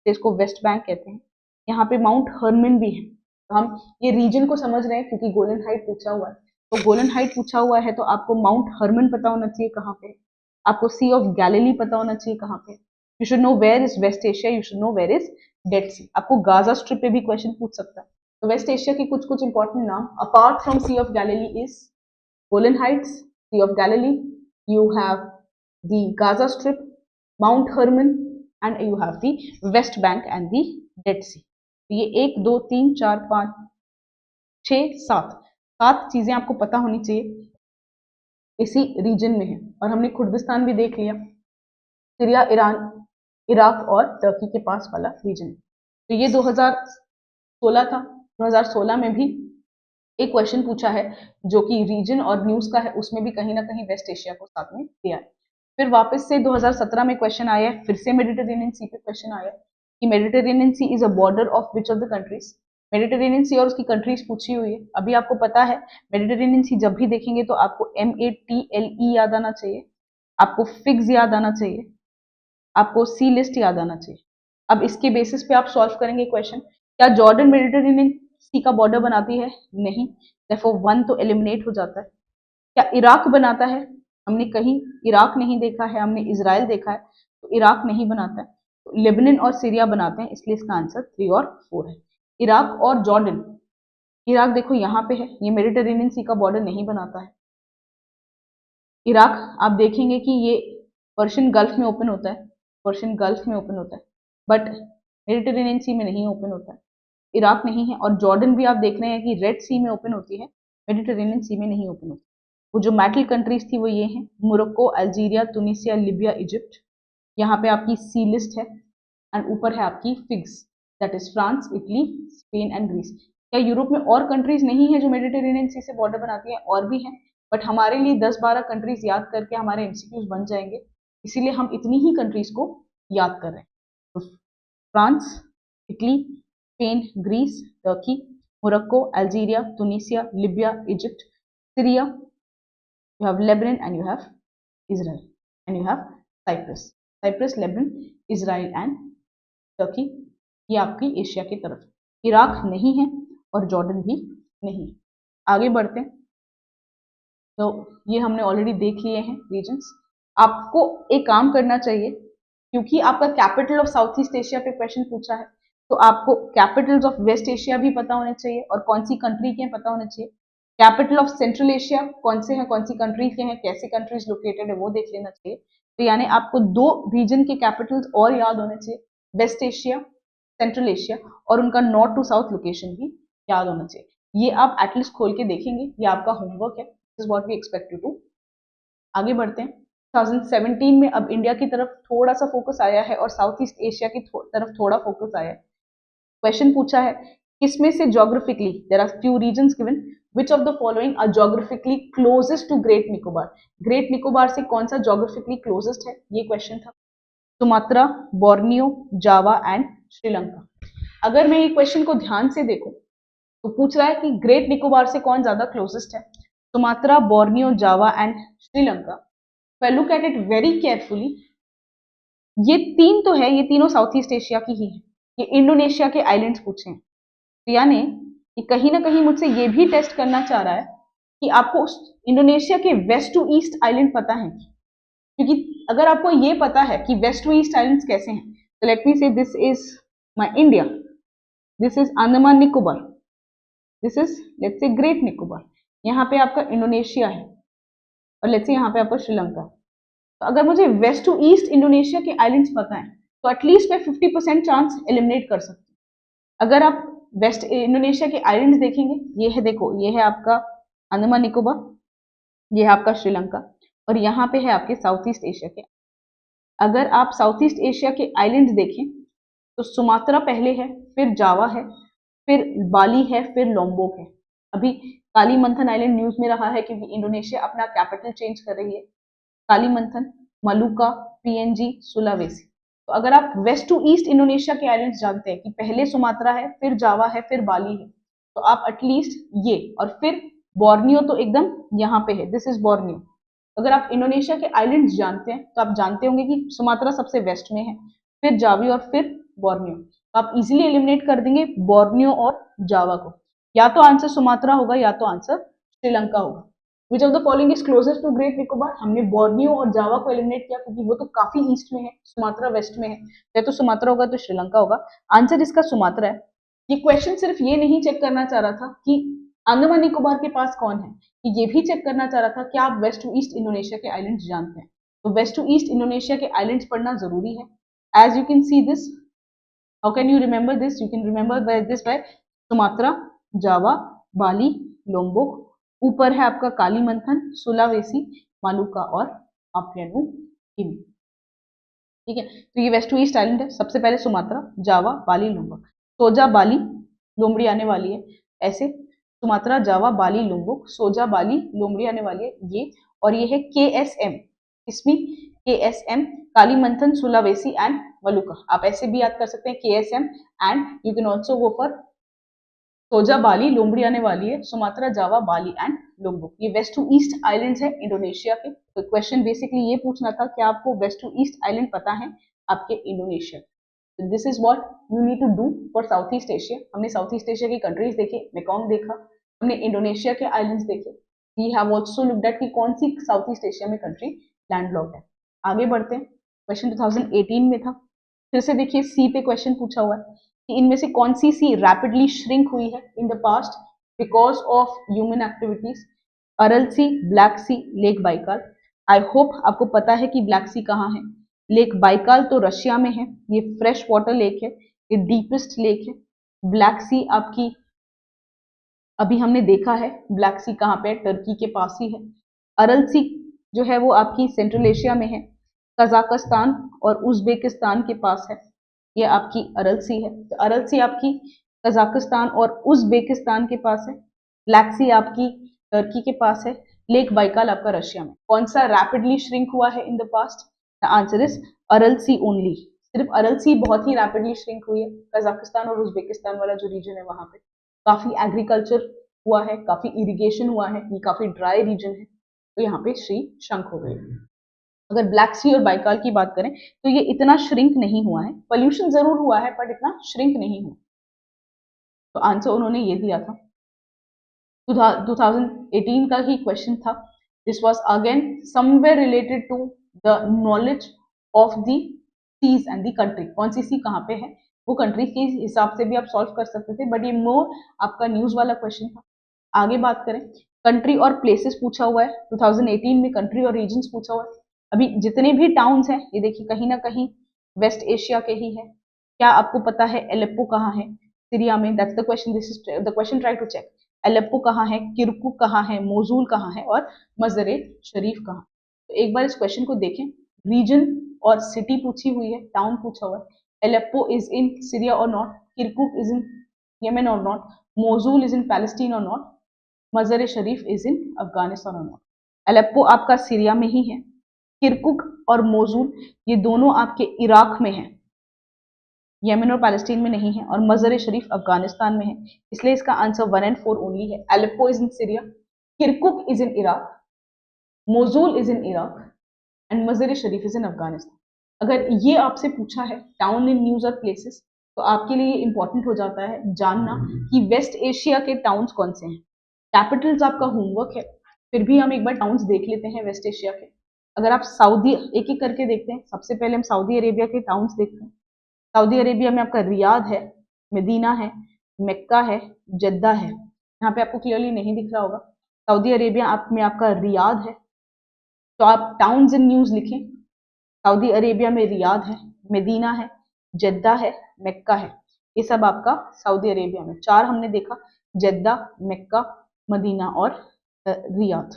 तो इसको वेस्ट बैंक कहते हैं। यहाँ पे माउंट हर्मन भी है। तो हम ये रीजन को समझ रहे हैं क्योंकि गोलन हाइट पूछा हुआ है। तो गोलन हाइट पूछा हुआ है तो आपको माउंट हर्मन पता होना चाहिए कहाँ पे, आपको सी ऑफ गैलिली पता होना चाहिए कहाँ पे। You should know where is West Asia, you should know where is Dead Sea. आपको गाजा स्ट्रिप पे भी क्वेश्चन पूछ सकता है। तो वेस्ट एशिया के कुछ कुछ इंपॉर्टेंट नाम apart from Sea of Galilee is Golan Heights, Sea of Galilee, you have the Gaza Strip, Mount Hermon and you have the West Bank and the Dead Sea. ये 1 2 3 4 5 6 7 चीजें आपको पता होनी चाहिए, इसी रीजन में है। और हमने कुर्दिस्तान भी देख लिया, सीरिया, ईरान, इराक और टर्की के पास वाला रीजन। तो ये 2016 था। 2016 में भी एक क्वेश्चन पूछा है जो कि रीजन और न्यूज का है, उसमें भी कहीं ना कहीं वेस्ट एशिया को साथ में दिया है। फिर वापस से 2017 में क्वेश्चन आया है, फिर से मेडिटेरेनियन सी पे क्वेश्चन आया कि Mediterranean Sea is a border of which of the countries. Mediterranean Sea और उसकी कंट्रीज पूछी हुई है। अभी आपको पता है मेडिटेरेनियन सी जब भी देखेंगे तो आपको MATLE याद आना चाहिए, आपको फिग्स याद आना चाहिए, आपको सी लिस्ट याद आना चाहिए। अब इसके बेसिस पे आप सॉल्व करेंगे क्वेश्चन। क्या जॉर्डन मेडिटेरेनियन सी का बॉर्डर बनाती है? नहीं, देखो 1 तो एलिमिनेट हो जाता है। क्या इराक बनाता है? हमने कहीं इराक नहीं देखा है, हमने इजराइल देखा है, तो इराक नहीं बनाता है। तो लेबनान और सीरिया बनाते हैं, इसलिए इसका आंसर 3 और 4 है। इराक और जॉर्डन, इराक देखो यहाँ पे है, ये मेडिटेरेनियन सी का बॉर्डर नहीं बनाता है। इराक आप देखेंगे कि ये पर्शियन गल्फ में ओपन होता है, पर्शियन गल्फ में ओपन होता है, बट मेडिटेरेनियन सी में नहीं ओपन होता है। इराक नहीं है। और जॉर्डन भी आप देख रहे हैं कि रेड सी में ओपन होती है, मेडिटेरेनियन सी में नहीं ओपन होती। वो जो मेटल कंट्रीज थी वो ये हैं, Morocco, Algeria, Tunisia, Libya, Egypt. यहाँ पे आपकी सी लिस्ट है एंड ऊपर है आपकी figs, that is France, Italy, Spain and Greece. क्या यूरोप में और कंट्रीज नहीं है जो मेडिटेरेनियन सी से बॉर्डर बनाती हैं? और भी हैं, बट हमारे लिए 10-12 कंट्रीज याद करके हमारे एमसीक्यूज बन जाएंगे, इसीलिए हम इतनी ही कंट्रीज को याद कर रहे हैं। तो France, Italy, Spain, Greece, Turkey, Morocco, Algeria, Tunisia, Libya, Egypt, Syria, you have Lebanon and you have Israel and you have Cyprus, Lebanon, Israel and Turkey। ये आपकी एशिया की तरफ, इराक नहीं है और जॉर्डन भी नहीं है। आगे बढ़ते हैं। तो ये हमने ऑलरेडी देख लिए हैं रीजन्स। आपको एक काम करना चाहिए, क्योंकि आपका capital of south east Asia पे क्वेश्चन पूछा है, तो आपको कैपिटल्स ऑफ वेस्ट एशिया भी पता होने चाहिए और कौन सी कंट्री के हैं पता होने चाहिए। कैपिटल ऑफ सेंट्रल एशिया कौन से हैं, कौन सी कंट्री के हैं, कैसे कंट्रीज लोकेटेड है वो देख लेना चाहिए। तो यानी आपको 2 रीजन के कैपिटल्स और याद होने चाहिए, वेस्ट एशिया, सेंट्रल एशिया, और उनका नॉर्थ टू साउथ लोकेशन भी याद होना चाहिए। ये आप एटलीस्ट खोल के देखेंगे, ये आपका होमवर्क है, this is what we expect you to. आगे बढ़ते हैं। 2017 में अब इंडिया की तरफ थोड़ा सा फोकस आया है और साउथ ईस्ट एशिया की तरफ थोड़ा फोकस आया है। क्वेश्चन पूछा है किसमें से geographically there are few regions given, which of the following are geographically closest to Great Nicobar? Great Nicobar से कौन सा ज्योग्राफिकली क्लोजेस्ट है, ये क्वेश्चन था। Sumatra, Borneo, Java and Sri Lanka. अगर मैं ये क्वेश्चन को ध्यान से देखूं तो पूछ रहा है कि ग्रेट निकोबार से कौन ज्यादा क्लोजेस्ट है, Sumatra, Borneo, Java and Sri Lanka. If I look at it very carefully, ये 3 तो है, ये तीनों साउथ ईस्ट एशिया की ही है। ये इंडोनेशिया के आइलैंड्स पूछे हैं, तो यानी कि कहीं ना कहीं मुझसे ये भी टेस्ट करना चाह रहा है कि आपको इंडोनेशिया के वेस्ट टू ईस्ट आइलैंड पता है, क्योंकि अगर आपको ये पता है कि वेस्ट टू ईस्ट आइलैंड्स कैसे हैं, तो लेट मी से this is my India, this is Andaman Nicobar, this is let's say great Nicobar, यहाँ पे आपका इंडोनेशिया है और लेट्स से यहाँ पे आपका श्रीलंका है। तो अगर मुझे वेस्ट टू ईस्ट इंडोनेशिया के आइलैंड्स पता है तो एटलीस्ट मैं 50% चांस एलिमिनेट कर सकती हूँ। अगर आप वेस्ट इंडोनेशिया के आइलैंड्स देखेंगे, ये है, देखो ये है आपका अंडमान निकोबार, ये है आपका श्रीलंका और यहाँ पे है आपके साउथ ईस्ट एशिया के। अगर आप साउथ ईस्ट एशिया के आइलैंड्स देखें तो सुमात्रा पहले है, फिर जावा है, फिर बाली है, फिर लोम्बोक है। अभी कालीमंथन आइलैंड न्यूज में रहा है क्योंकि इंडोनेशिया अपना कैपिटल चेंज कर रही है। कालीमंथन, मलुका, PNG, सुलावेसी। तो अगर आप वेस्ट टू ईस्ट इंडोनेशिया के आइलैंड्स जानते हैं कि पहले सुमात्रा है, फिर जावा है, फिर बाली है, तो आप एटलीस्ट ये, और फिर बोर्नियो तो एकदम यहाँ पे है, दिस इज बोर्नियो। अगर आप इंडोनेशिया के आइलैंड्स जानते हैं तो आप जानते होंगे कि सुमात्रा सबसे वेस्ट में है, फिर जावी और फिर बोर्नियो। तो आप इजीली एलिमिनेट कर देंगे बोर्नियो और जावा को। या तो आंसर सुमात्रा होगा या तो आंसर श्रीलंका होगा। Which of the following is closest to great Nicobar? हमने बोर्नियो और जावा को एलिमिनेट किया क्योंकि वो तो काफी ईस्ट में है, सुमात्रा वेस्ट में है। या तो सुमात्रा होगा तो श्रीलंका होगा। आंसर इसका सुमात्रा है। ये क्वेश्चन सिर्फ ये नहीं चेक करना चाह रहा था कि अंडमान निकोबार के पास कौन है, कि ये भी चेक करना चाह रहा था कि आप वेस्ट टू ईस्ट इंडोनेशिया के आइलैंड्स जानते हैं। तो वेस्ट टू ईस्ट इंडोनेशिया के आइलैंड्स पढ़ना जरूरी है। As you can see this, how can you remember this? You can remember this by Sumatra, Java, Bali, Lombok. ऊपर है आपका कालीमंथन, सुलावेसी, मालुका और पापुआ न्यू गिनी। ठीक है, तो ये वेस्ट टू ईस्ट आइलैंड है। सबसे पहले सुमात्रा, जावा, बाली, लोम्बोक। सोजा, बाली, लोमड़ी आने वाली है ऐसे, सुमात्रा, जावा, बाली, लोम्बोक, सोजा, बाली, लोमड़ी आने वाली है ये। और ये है KSM, इसमें KSM, कालीमंथन, सुलावेसी एंड मलुका। आप ऐसे भी याद कर सकते हैं KSM, and you can also go for सोजा, बाली, लोमड़ी आने वाली है, Sumatra, Java, Bali and Lombok. ये वेस्ट टू ईस्ट आइलैंड्स है इंडोनेशिया के। तो क्वेश्चन बेसिकली ये पूछना था कि आपको वेस्ट टू ईस्ट आइलैंड पता है आपके Indonesia. This is what you need to do for south east Asia. हमने साउथ ईस्ट एशिया की कंट्रीज देखे, मेकॉन्ग देखा, हमने इंडोनेशिया के आइलैंड्स देखे। We have also looked at कि कौन सी साउथ ईस्ट एशिया में कंट्री लैंडलॉक्ड है। आगे बढ़ते हैं। क्वेश्चन 2018 में था। फिर से देखिए सी पे क्वेश्चन पूछा हुआ है कि इनमें से कौन सी सी रैपिडली श्रिंक हुई है in the past because of human activities? Aral sea, black sea, lake Baikal. I hope आपको पता है कि ब्लैक सी कहाँ है। लेक बाइकाल तो रशिया में है, ये फ्रेश वाटर लेक है, ये डीपेस्ट लेक है। ब्लैक सी आपकी अभी हमने देखा है ब्लैक सी कहाँ पे है, टर्की के पास ही है। अरल सी जो है वो आपकी सेंट्रल एशिया में है, कजाकिस्तान और उज्बेकिस्तान के पास है। ये आपकी अरल सी है। तो अरल सी आपकी कजाकिस्तान और उज्बेकिस्तान के पास है। ब्लैक सी आपकी टर्की के पास है। लेक बाइकाल आपका रशिया में। कौन सा रैपिडली श्रिंक हुआ है in the past? The answer is Aral sea only. सिर्फ अरल सी बहुत ही रैपिडली श्रिंक हुई है। कजाकिस्तान और उज्बेकिस्तान वाला जो रीजन है वहां पे काफी एग्रीकल्चर हुआ है, काफी इरिगेशन हुआ है, ये काफी ड्राई रीजन है, तो यहाँ पे श्री श्रंक हो गई। अगर ब्लैक सी और बाइकाल की बात करें तो ये इतना श्रिंक नहीं हुआ है, पोल्यूशन जरूर हुआ है बट इतना श्रिंक नहीं हुआ। तो आंसर उन्होंने ये दिया था। 2018 का ही क्वेश्चन था। This was again somewhere related to the knowledge of the seas and the country. कौन सी सी कहाँ पे है वो कंट्री के हिसाब से भी आप सॉल्व कर सकते थे, बट ये मोर आपका न्यूज वाला क्वेश्चन था। आगे बात करें, कंट्री और प्लेसेस पूछा हुआ है। 2018 में कंट्री और रीजन्स पूछा हुआ है। अभी जितने भी टाउन्स हैं ये देखिए कहीं ना कहीं वेस्ट एशिया के ही है। क्या आपको पता है एलेप्पो कहाँ है? सीरिया में। That's the question, this is the question, try to check. Aleppo कहाँ है, किरकुक कहाँ है, मोजूल कहाँ है और मजर शरीफ कहाँ? तो एक बार इस क्वेश्चन को देखें। रीजन और सिटी पूछी हुई है, टाउन पूछा हुआ है। एलेप्पो इज इन सीरिया और not, Kirkuk is in Yemen और नॉट, मोजूल इज इन पैलेस्टीन और नॉट, मजर शरीफ इज इन अफगानिस्तान और नॉट। एलेप्पो आपका सीरिया में ही है, किरकुक और मोजूल ये दोनों आपके इराक में है, येमेन और पैलेस्टीन में नहीं है, और मजर शरीफ अफगानिस्तान में है। इसलिए इसका आंसर 1 and 4 ओनली है। Aleppo is in Syria, Kirkuk is in Iraq, Mosul is in Iraq and Mazar Sharif is in Afghanistan. अगर ये आपसे पूछा है टाउन इन न्यूज और प्लेसेस तो आपके लिए इंपॉर्टेंट हो जाता है जानना कि वेस्ट एशिया के टाउन्स कौन से हैं। कैपिटल्स आपका होमवर्क है, फिर भी हम एक बार टाउन्स देख लेते हैं वेस्ट एशिया के। अगर आप सऊदी एक एक करके देखते हैं, सबसे पहले हम सऊदी अरेबिया के टाउन्स देखते हैं। सऊदी अरेबिया में आपका रियाद है, मदीना है, मक्का है, जद्दा है। यहाँ पे आपको क्लियरली नहीं दिख रहा होगा। सऊदी अरेबिया में आपका रियाद है, तो आप टाउन्स इन न्यूज लिखें। सऊदी अरेबिया में रियाद है, मदीना है, जद्दा है, मक्का है। ये सब आपका सऊदी अरेबिया में। 4 हमने देखा, जद्दा, मक्का, मदीना और रियाद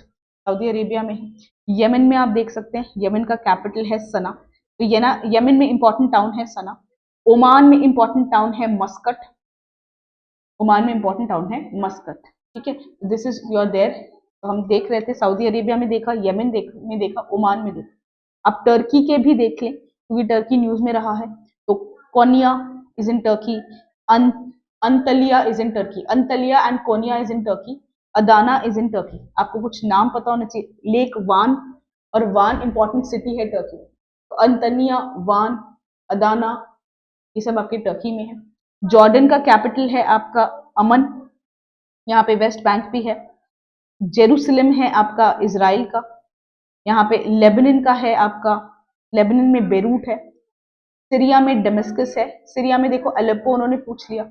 सऊदी अरेबिया में है। यमन में आप देख सकते हैं, यमन का कैपिटल है सना, तो यमन में इंपॉर्टेंट टाउन है सना। ओमान में इंपॉर्टेंट टाउन है मस्कट, ओमान में इंपॉर्टेंट टाउन है मस्कट। ठीक है, दिस इज योर देयर। तो हम देख रहे थे सऊदी अरेबिया में देखा, यमन में देखा, ओमान में देखा। आप टर्की के भी देख लें क्योंकि टर्की न्यूज में रहा है। तो Konya is in Turkey, Antalya is in Turkey, Antalya and Konya is in Turkey, Adana is in Turkey. आपको कुछ नाम पता होना चाहिए। लेक वान और वान इंपॉर्टेंट सिटी है टर्की में। तो अंतनिया, वान, अदाना, ये सब आपके टर्की में है। जॉर्डन का कैपिटल है आपका अमन, यहाँ पे वेस्ट बैंक भी है। जेरूसलम है आपका इजराइल का। यहाँ पे लेबनान का है आपका, लेबनान में बेरूट है। सीरिया में दमिश्कस है। सीरिया में देखो अलेप्पो उन्होंने पूछ लिया।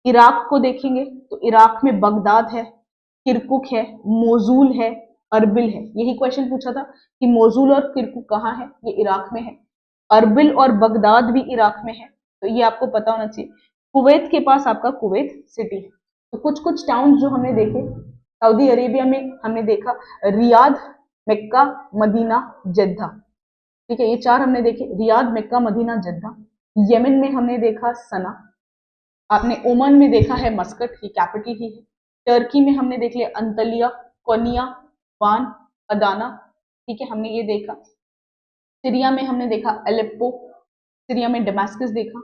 इराक को देखेंगे तो इराक में बगदाद है, किरकुक है, मोजूल है, अरबिल है। यही क्वेश्चन पूछा था कि मोजूल और किरकुक कहाँ है, ये इराक में है। अरबिल और बगदाद भी इराक में है, तो ये आपको पता होना चाहिए। कुवैत के पास आपका कुवैत सिटी है। तो कुछ कुछ टाउन जो हमने देखे, सऊदी अरेबिया में हमने देखा रियाद, मक्का, मदीना, जद्दा। ठीक है, ये चार हमने देखे, रियाद, मक्का, मदीना, जद्दा। यमन में हमने देखा सना। आपने ओमान में देखा है मस्कट, की कैपिटल ही है। टर्की में हमने देख लिया अंतलिया, कोनिया, वान, अदाना। ठीक है, हमने ये देखा। सीरिया में हमने देखा अलेप्पो, सीरिया में दमिश्कस देखा।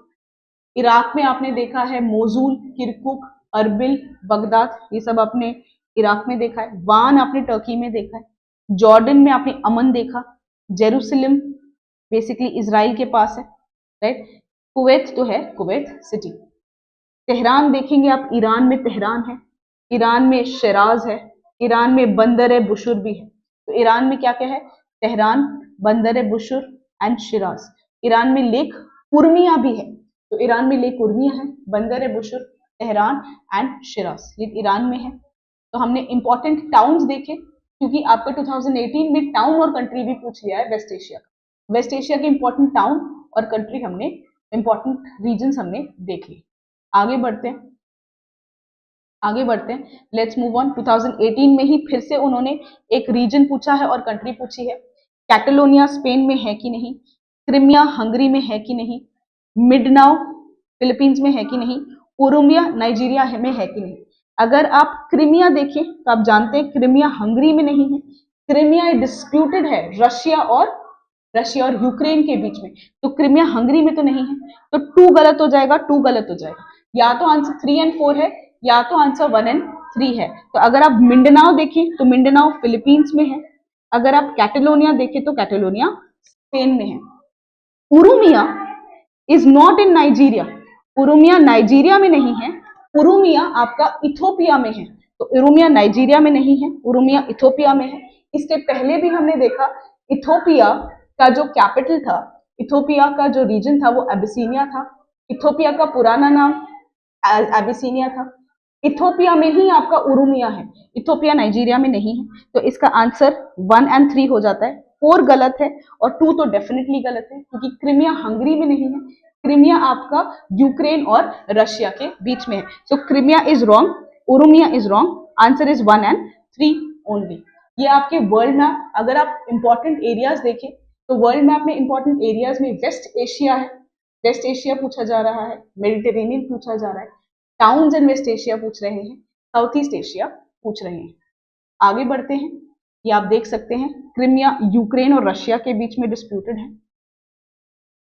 इराक में आपने देखा है मोजूल, किरकुक, अरबिल, बगदाद, ये सब आपने इराक में देखा है। वान आपने टर्की में देखा है। जॉर्डन में आपने अमन देखा। जेरूसलम बेसिकली इजराइल के पास है, राइट। कुवैत तो है कुवैत सिटी। तेहरान देखेंगे आप, ईरान में तेहरान है। ईरान में शिराज है। ईरान में बंदर बुशुर भी है। तो ईरान में क्या क्या है, तेहरान, बंदर बुशुर एंड शिराज। ईरान में लेक उर्मिया भी है। तो ईरान में लेक उर्मिया है, बंदर बुशुर, तेहरान एंड शिराज, ये ईरान में है। तो हमने इंपॉर्टेंट टाउन्स देखे, क्योंकि आपका 2018 में टाउन और कंट्री भी पूछ लिया है वेस्ट एशिया का। वेस्ट एशिया के इंपॉर्टेंट टाउन और कंट्री हमने, इंपॉर्टेंट रीजन हमने देख लिए। आगे बढ़ते हैं, आगे बढ़ते हैं, लेट्स मूव ऑन। 2018 में ही फिर से उन्होंने एक रीजन पूछा है और कंट्री पूछी है। कैटलोनिया स्पेन में है कि नहीं, क्रिमिया हंगरी में है कि नहीं, मिडनाओ फिलीपींस में है कि नहीं, उरुमिया नाइजीरिया में है कि नहीं। अगर आप क्रिमिया देखें तो आप जानते हैं क्रिमिया हंगरी में नहीं है। क्रिमिया डिस्प्यूटेड है रशिया और यूक्रेन के बीच में, तो क्रिमिया हंगरी में तो नहीं है। तो 2 गलत हो जाएगा, 2 गलत हो जाएगा। या तो आंसर 3 एंड 4 है, या तो आंसर 1 एंड 3 है। तो अगर आप मिंडनाओ देखें तो मिंडनाओ फिलीपींस में है। अगर आप कैटलोनिया देखें तो कैटलोनिया स्पेन में है। Oromia is not in Nigeria. Oromia Nigeria में नहीं है, उरुमिया आपका इथोपिया में है। तो उरुमिया नाइजीरिया में नहीं है, उरुमिया इथोपिया में है। इसके पहले भी हमने देखा इथोपिया का जो कैपिटल था, इथोपिया का जो रीजन था वो एबिसिनिया था। इथोपिया का पुराना नाम एबिसिनिया था। इथोपिया में ही आपका उरुमिया है, इथोपिया नाइजीरिया में नहीं है। तो इसका आंसर 1 एंड 3 हो जाता है। 4 गलत है और 2 तो डेफिनेटली गलत है, क्योंकि क्रिमिया हंगरी में नहीं है। क्रिमिया आपका यूक्रेन और रशिया के बीच में है। So Crimea is wrong, Oromia is wrong, answer is 1 and 3 only. ये आपके वर्ल्ड मैप, अगर आप इंपॉर्टेंट एरियाज देखें तो वर्ल्ड मैप में इंपॉर्टेंट एरियाज में वेस्ट एशिया है, वेस्ट एशिया पूछा जा रहा है, मेडिटेरेनियन पूछा जा रहा है, टाउन्स इन वेस्ट एशिया पूछ रहे हैं, साउथ ईस्ट एशिया पूछ रहे हैं। आगे बढ़ते हैं, ये आप देख सकते हैं क्रिमिया यूक्रेन और रशिया के बीच में डिस्प्यूटेड है।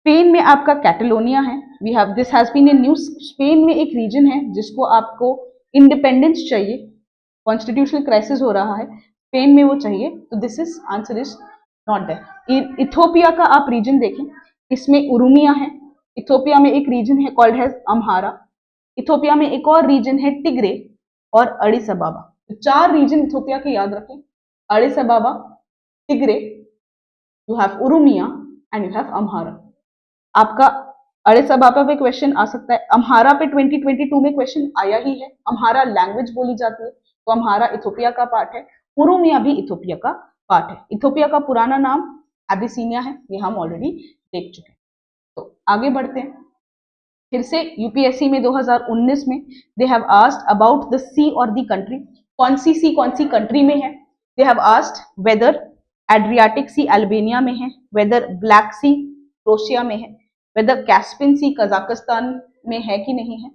स्पेन में आपका कैटलोनिया है। We have this has been a news. Spain में एक रीजन है जिसको आपको इंडिपेंडेंस चाहिए, कॉन्स्टिट्यूशनल क्राइसिस हो रहा है, स्पेन में वो चाहिए। तो this is answer is not there. Ethiopia का आप रीजन देखें, इसमें उरुमिया है। इथोपिया में एक रीजन है कॉल्ड हैज अम्हारा। इथोपिया में एक और रीजन है टिग्रे और अडिस अबाबा। तो 4 रीजन इथोपिया के याद रखें, Addis Ababa, Tigray, you have Oromia and you have Amhara. आपका अडिस अबाबा पे क्वेश्चन आ सकता है, अम्हारा पे 2022 में क्वेश्चन आया ही है। अम्हारा लैंग्वेज बोली जाती है, तो अम्हारा इथोपिया का पार्ट है, उरुमिया भी इथोपिया का पार्ट है। इथोपिया का पुराना नाम एबिसिनिया है, ये हम ऑलरेडी देख चुके हैं। तो आगे बढ़ते हैं, फिर से यूपीएससी में 2019 में they have asked about the sea और द कंट्री। कौन सी कंट्री में है? They have asked whether Adriatic Sea Albania में है, वेदर ब्लैक सी क्रोशिया में है, वेदर कैस्पियन सी कजाकिस्तान में है कि नहीं है,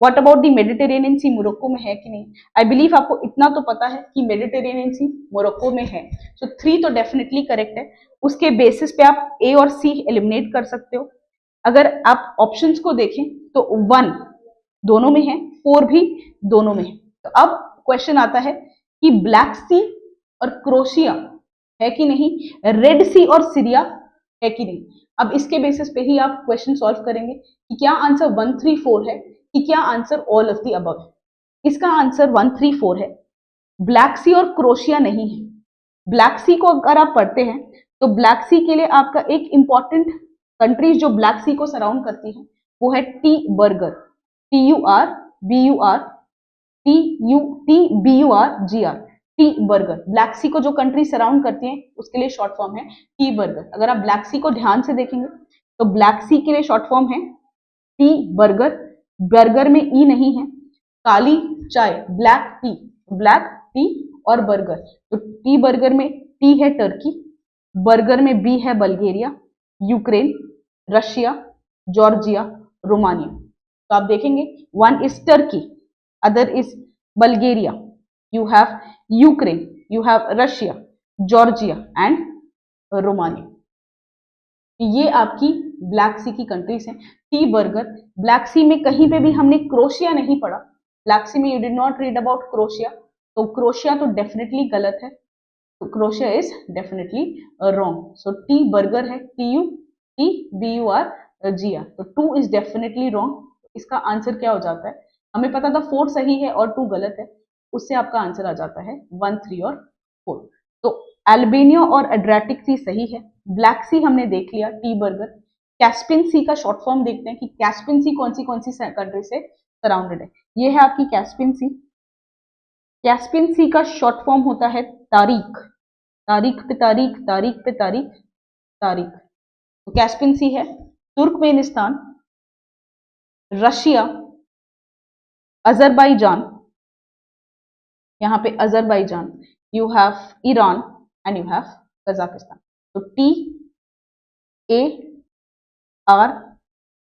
what about the Mediterranean sea Morocco में है कि नहीं। आई बिलीव आपको इतना तो पता है कि मेडिटेरेनियन सी मोरक्को में है। सो 3 तो डेफिनेटली करेक्ट है। उसके बेसिस पे आप ए और सी एलिमिनेट कर सकते हो। अगर आप ऑप्शंस को देखें तो 1 दोनों में है, 4 भी दोनों में है। तो अब क्वेश्चन आता है कि ब्लैक सी और क्रोशिया है कि नहीं, रेड सी और सीरिया है कि नहीं। अब इसके बेसिस पे ही आप क्वेश्चन सॉल्व करेंगे कि क्या आंसर 1, 3, 4 है कि क्या answer all of the above है। इसका आंसर 1, 3, 4 है। ब्लैक सी और क्रोशिया नहीं है। ब्लैक सी को अगर आप पढ़ते हैं तो ब्लैक सी के लिए आपका एक इंपॉर्टेंट कंट्रीज जो ब्लैक सी को सराउंड करती है वो है T burger, TURBUR T burger. Black Sea को जो कंट्री सराउंड करती है उसके लिए शॉर्ट फॉर्म है टी बर्गर। अगर आप ब्लैक सी को ध्यान से देखेंगे तो ब्लैक सी के लिए शॉर्ट फॉर्म है टी बर्गर। बर्गर में ई नहीं है। काली चाय, ब्लैक टी और बर्गर, तो टी बर्गर में टी है टर्की, बर्गर में बी है Bulgaria, Ukraine, Russia, Georgia, Romania. तो आप देखेंगे one is Turkey, other is Bulgaria, you have Ukraine, you have Russia, Georgia and Romania. ये आपकी ब्लैक सी की कंट्रीज हैं। टी बर्गर, ब्लैक सी में कहीं पे भी हमने क्रोशिया नहीं पढ़ा। ब्लैक सी में you did not read about crochet, तो क्रोशिया तो डेफिनेटली गलत है, तो crochet is definitely wrong. So T burger है TUTBURGR, तो 2 इज डेफिनेटली रॉन्ग। इसका आंसर क्या हो जाता है, हमें पता था 4 सही है और 2 गलत है, उससे आपका आंसर आ जाता है 1, 3 और 4। तो अल्बानिया और एड्रियाटिक सी सही है। ब्लैक सी हमने देख लिया, टी बर्गर। कैस्पियन सी का शॉर्ट फॉर्म देखते हैं कि कैस्पियन सी कौन सी कंट्री से सराउंडेड है। ये है आपकी कैस्पियन सी। कैस्पियन सी का शॉर्ट फॉर्म होता है तारीख, तारीख पे तारीख, तारीख पे तारीख, तारीख। तो कैस्पियन सी है तुर्कमेनिस्तान, रशिया, अजरबैजान, यहाँ पे Azerbaijan, you have Iran and you have Kazakhstan. तो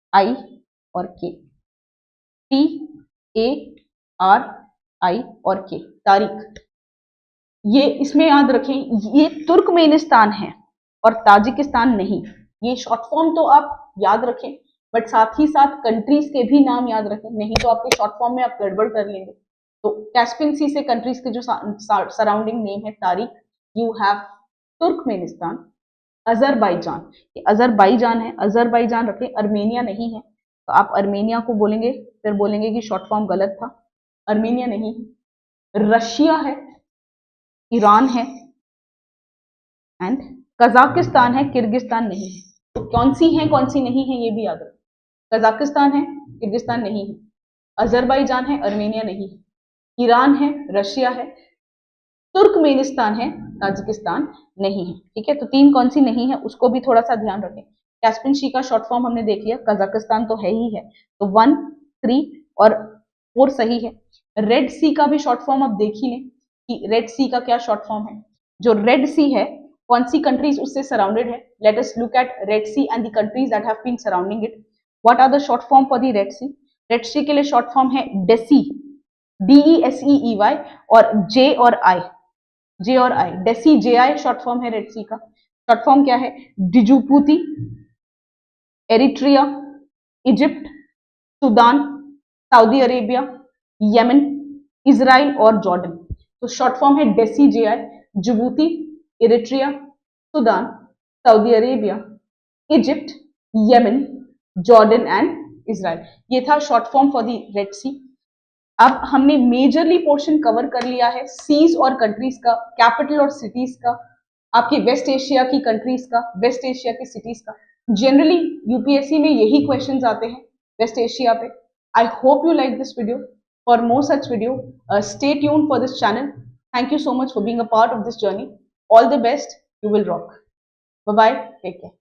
TARI और K, TARI और K, तारीख। ये इसमें याद रखें, ये तुर्कमेनिस्तान है और ताजिकिस्तान नहीं। ये शॉर्ट फॉर्म तो आप याद रखें, बट साथ ही साथ कंट्रीज के भी नाम याद रखें, नहीं तो आपके शॉर्ट फॉर्म में आप गड़बड़ कर लेंगे। तो कैस्पियन सी से कंट्रीज के जो सराउंडिंग नेम है तारीख, यू हैव तुर्कमेनिस्तान, अजरबैजान, ये अजरबैजान है, अजरबैजान रखें, अर्मेनिया नहीं है, तो आप अर्मेनिया को बोलेंगे, फिर बोलेंगे कि शॉर्ट फॉर्म गलत था, अर्मेनिया नहीं है। रशिया है, ईरान है एंड कजाकिस्तान है, किर्गिस्तान नहीं है। तो कौन सी नहीं है ये भी याद रखें। कजाकिस्तान है, किर्गिस्तान नहीं है, अजरबैजान है, अर्मेनिया नहीं है, ईरान है, रशिया है, तुर्कमेनिस्तान है, ताजिकिस्तान नहीं है। ठीक है, तो 3 कौन सी नहीं है उसको भी थोड़ा सा ध्यान रखें। कैस्पियन सी का शॉर्ट फॉर्म हमने देख लिया, कजाकिस्तान तो है ही है, तो 1, 3 और 4 सही है। रेड सी का भी शॉर्ट फॉर्म आप देख ही लें कि रेड सी का क्या शॉर्ट फॉर्म है। जो रेड सी है कौन सी कंट्रीज उससे सराउंडेड है। Let us look at Red Sea and the countries that have been surrounding it. What are the short form for the Red Sea. Red Sea के लिए शॉर्ट फॉर्म है डेसी, DESEEY और J और I, desi JI short form है रेड सी का। शॉर्ट फॉर्म क्या है, Djibouti, Eritrea, Egypt, Sudan, Saudi Arabia, Yemen, Israel और जॉर्डन। तो शॉर्ट फॉर्म है desi JI, Djibouti, Eritrea, Sudan, Saudi Arabia, Egypt, Yemen, Jordan and Israel. ये था short form for the Red Sea. अब हमने मेजरली पोर्शन कवर कर लिया है सीज और कंट्रीज का, कैपिटल और सिटीज का, आपकी वेस्ट एशिया की कंट्रीज का, वेस्ट एशिया की सिटीज का। जनरली यूपीएससी में यही क्वेश्चंस आते हैं वेस्ट एशिया पे। I hope you like this video. For more such video stay tuned for this channel. Thank you so much for being a part of this journey. All the best. You will rock. Bye bye. Take care.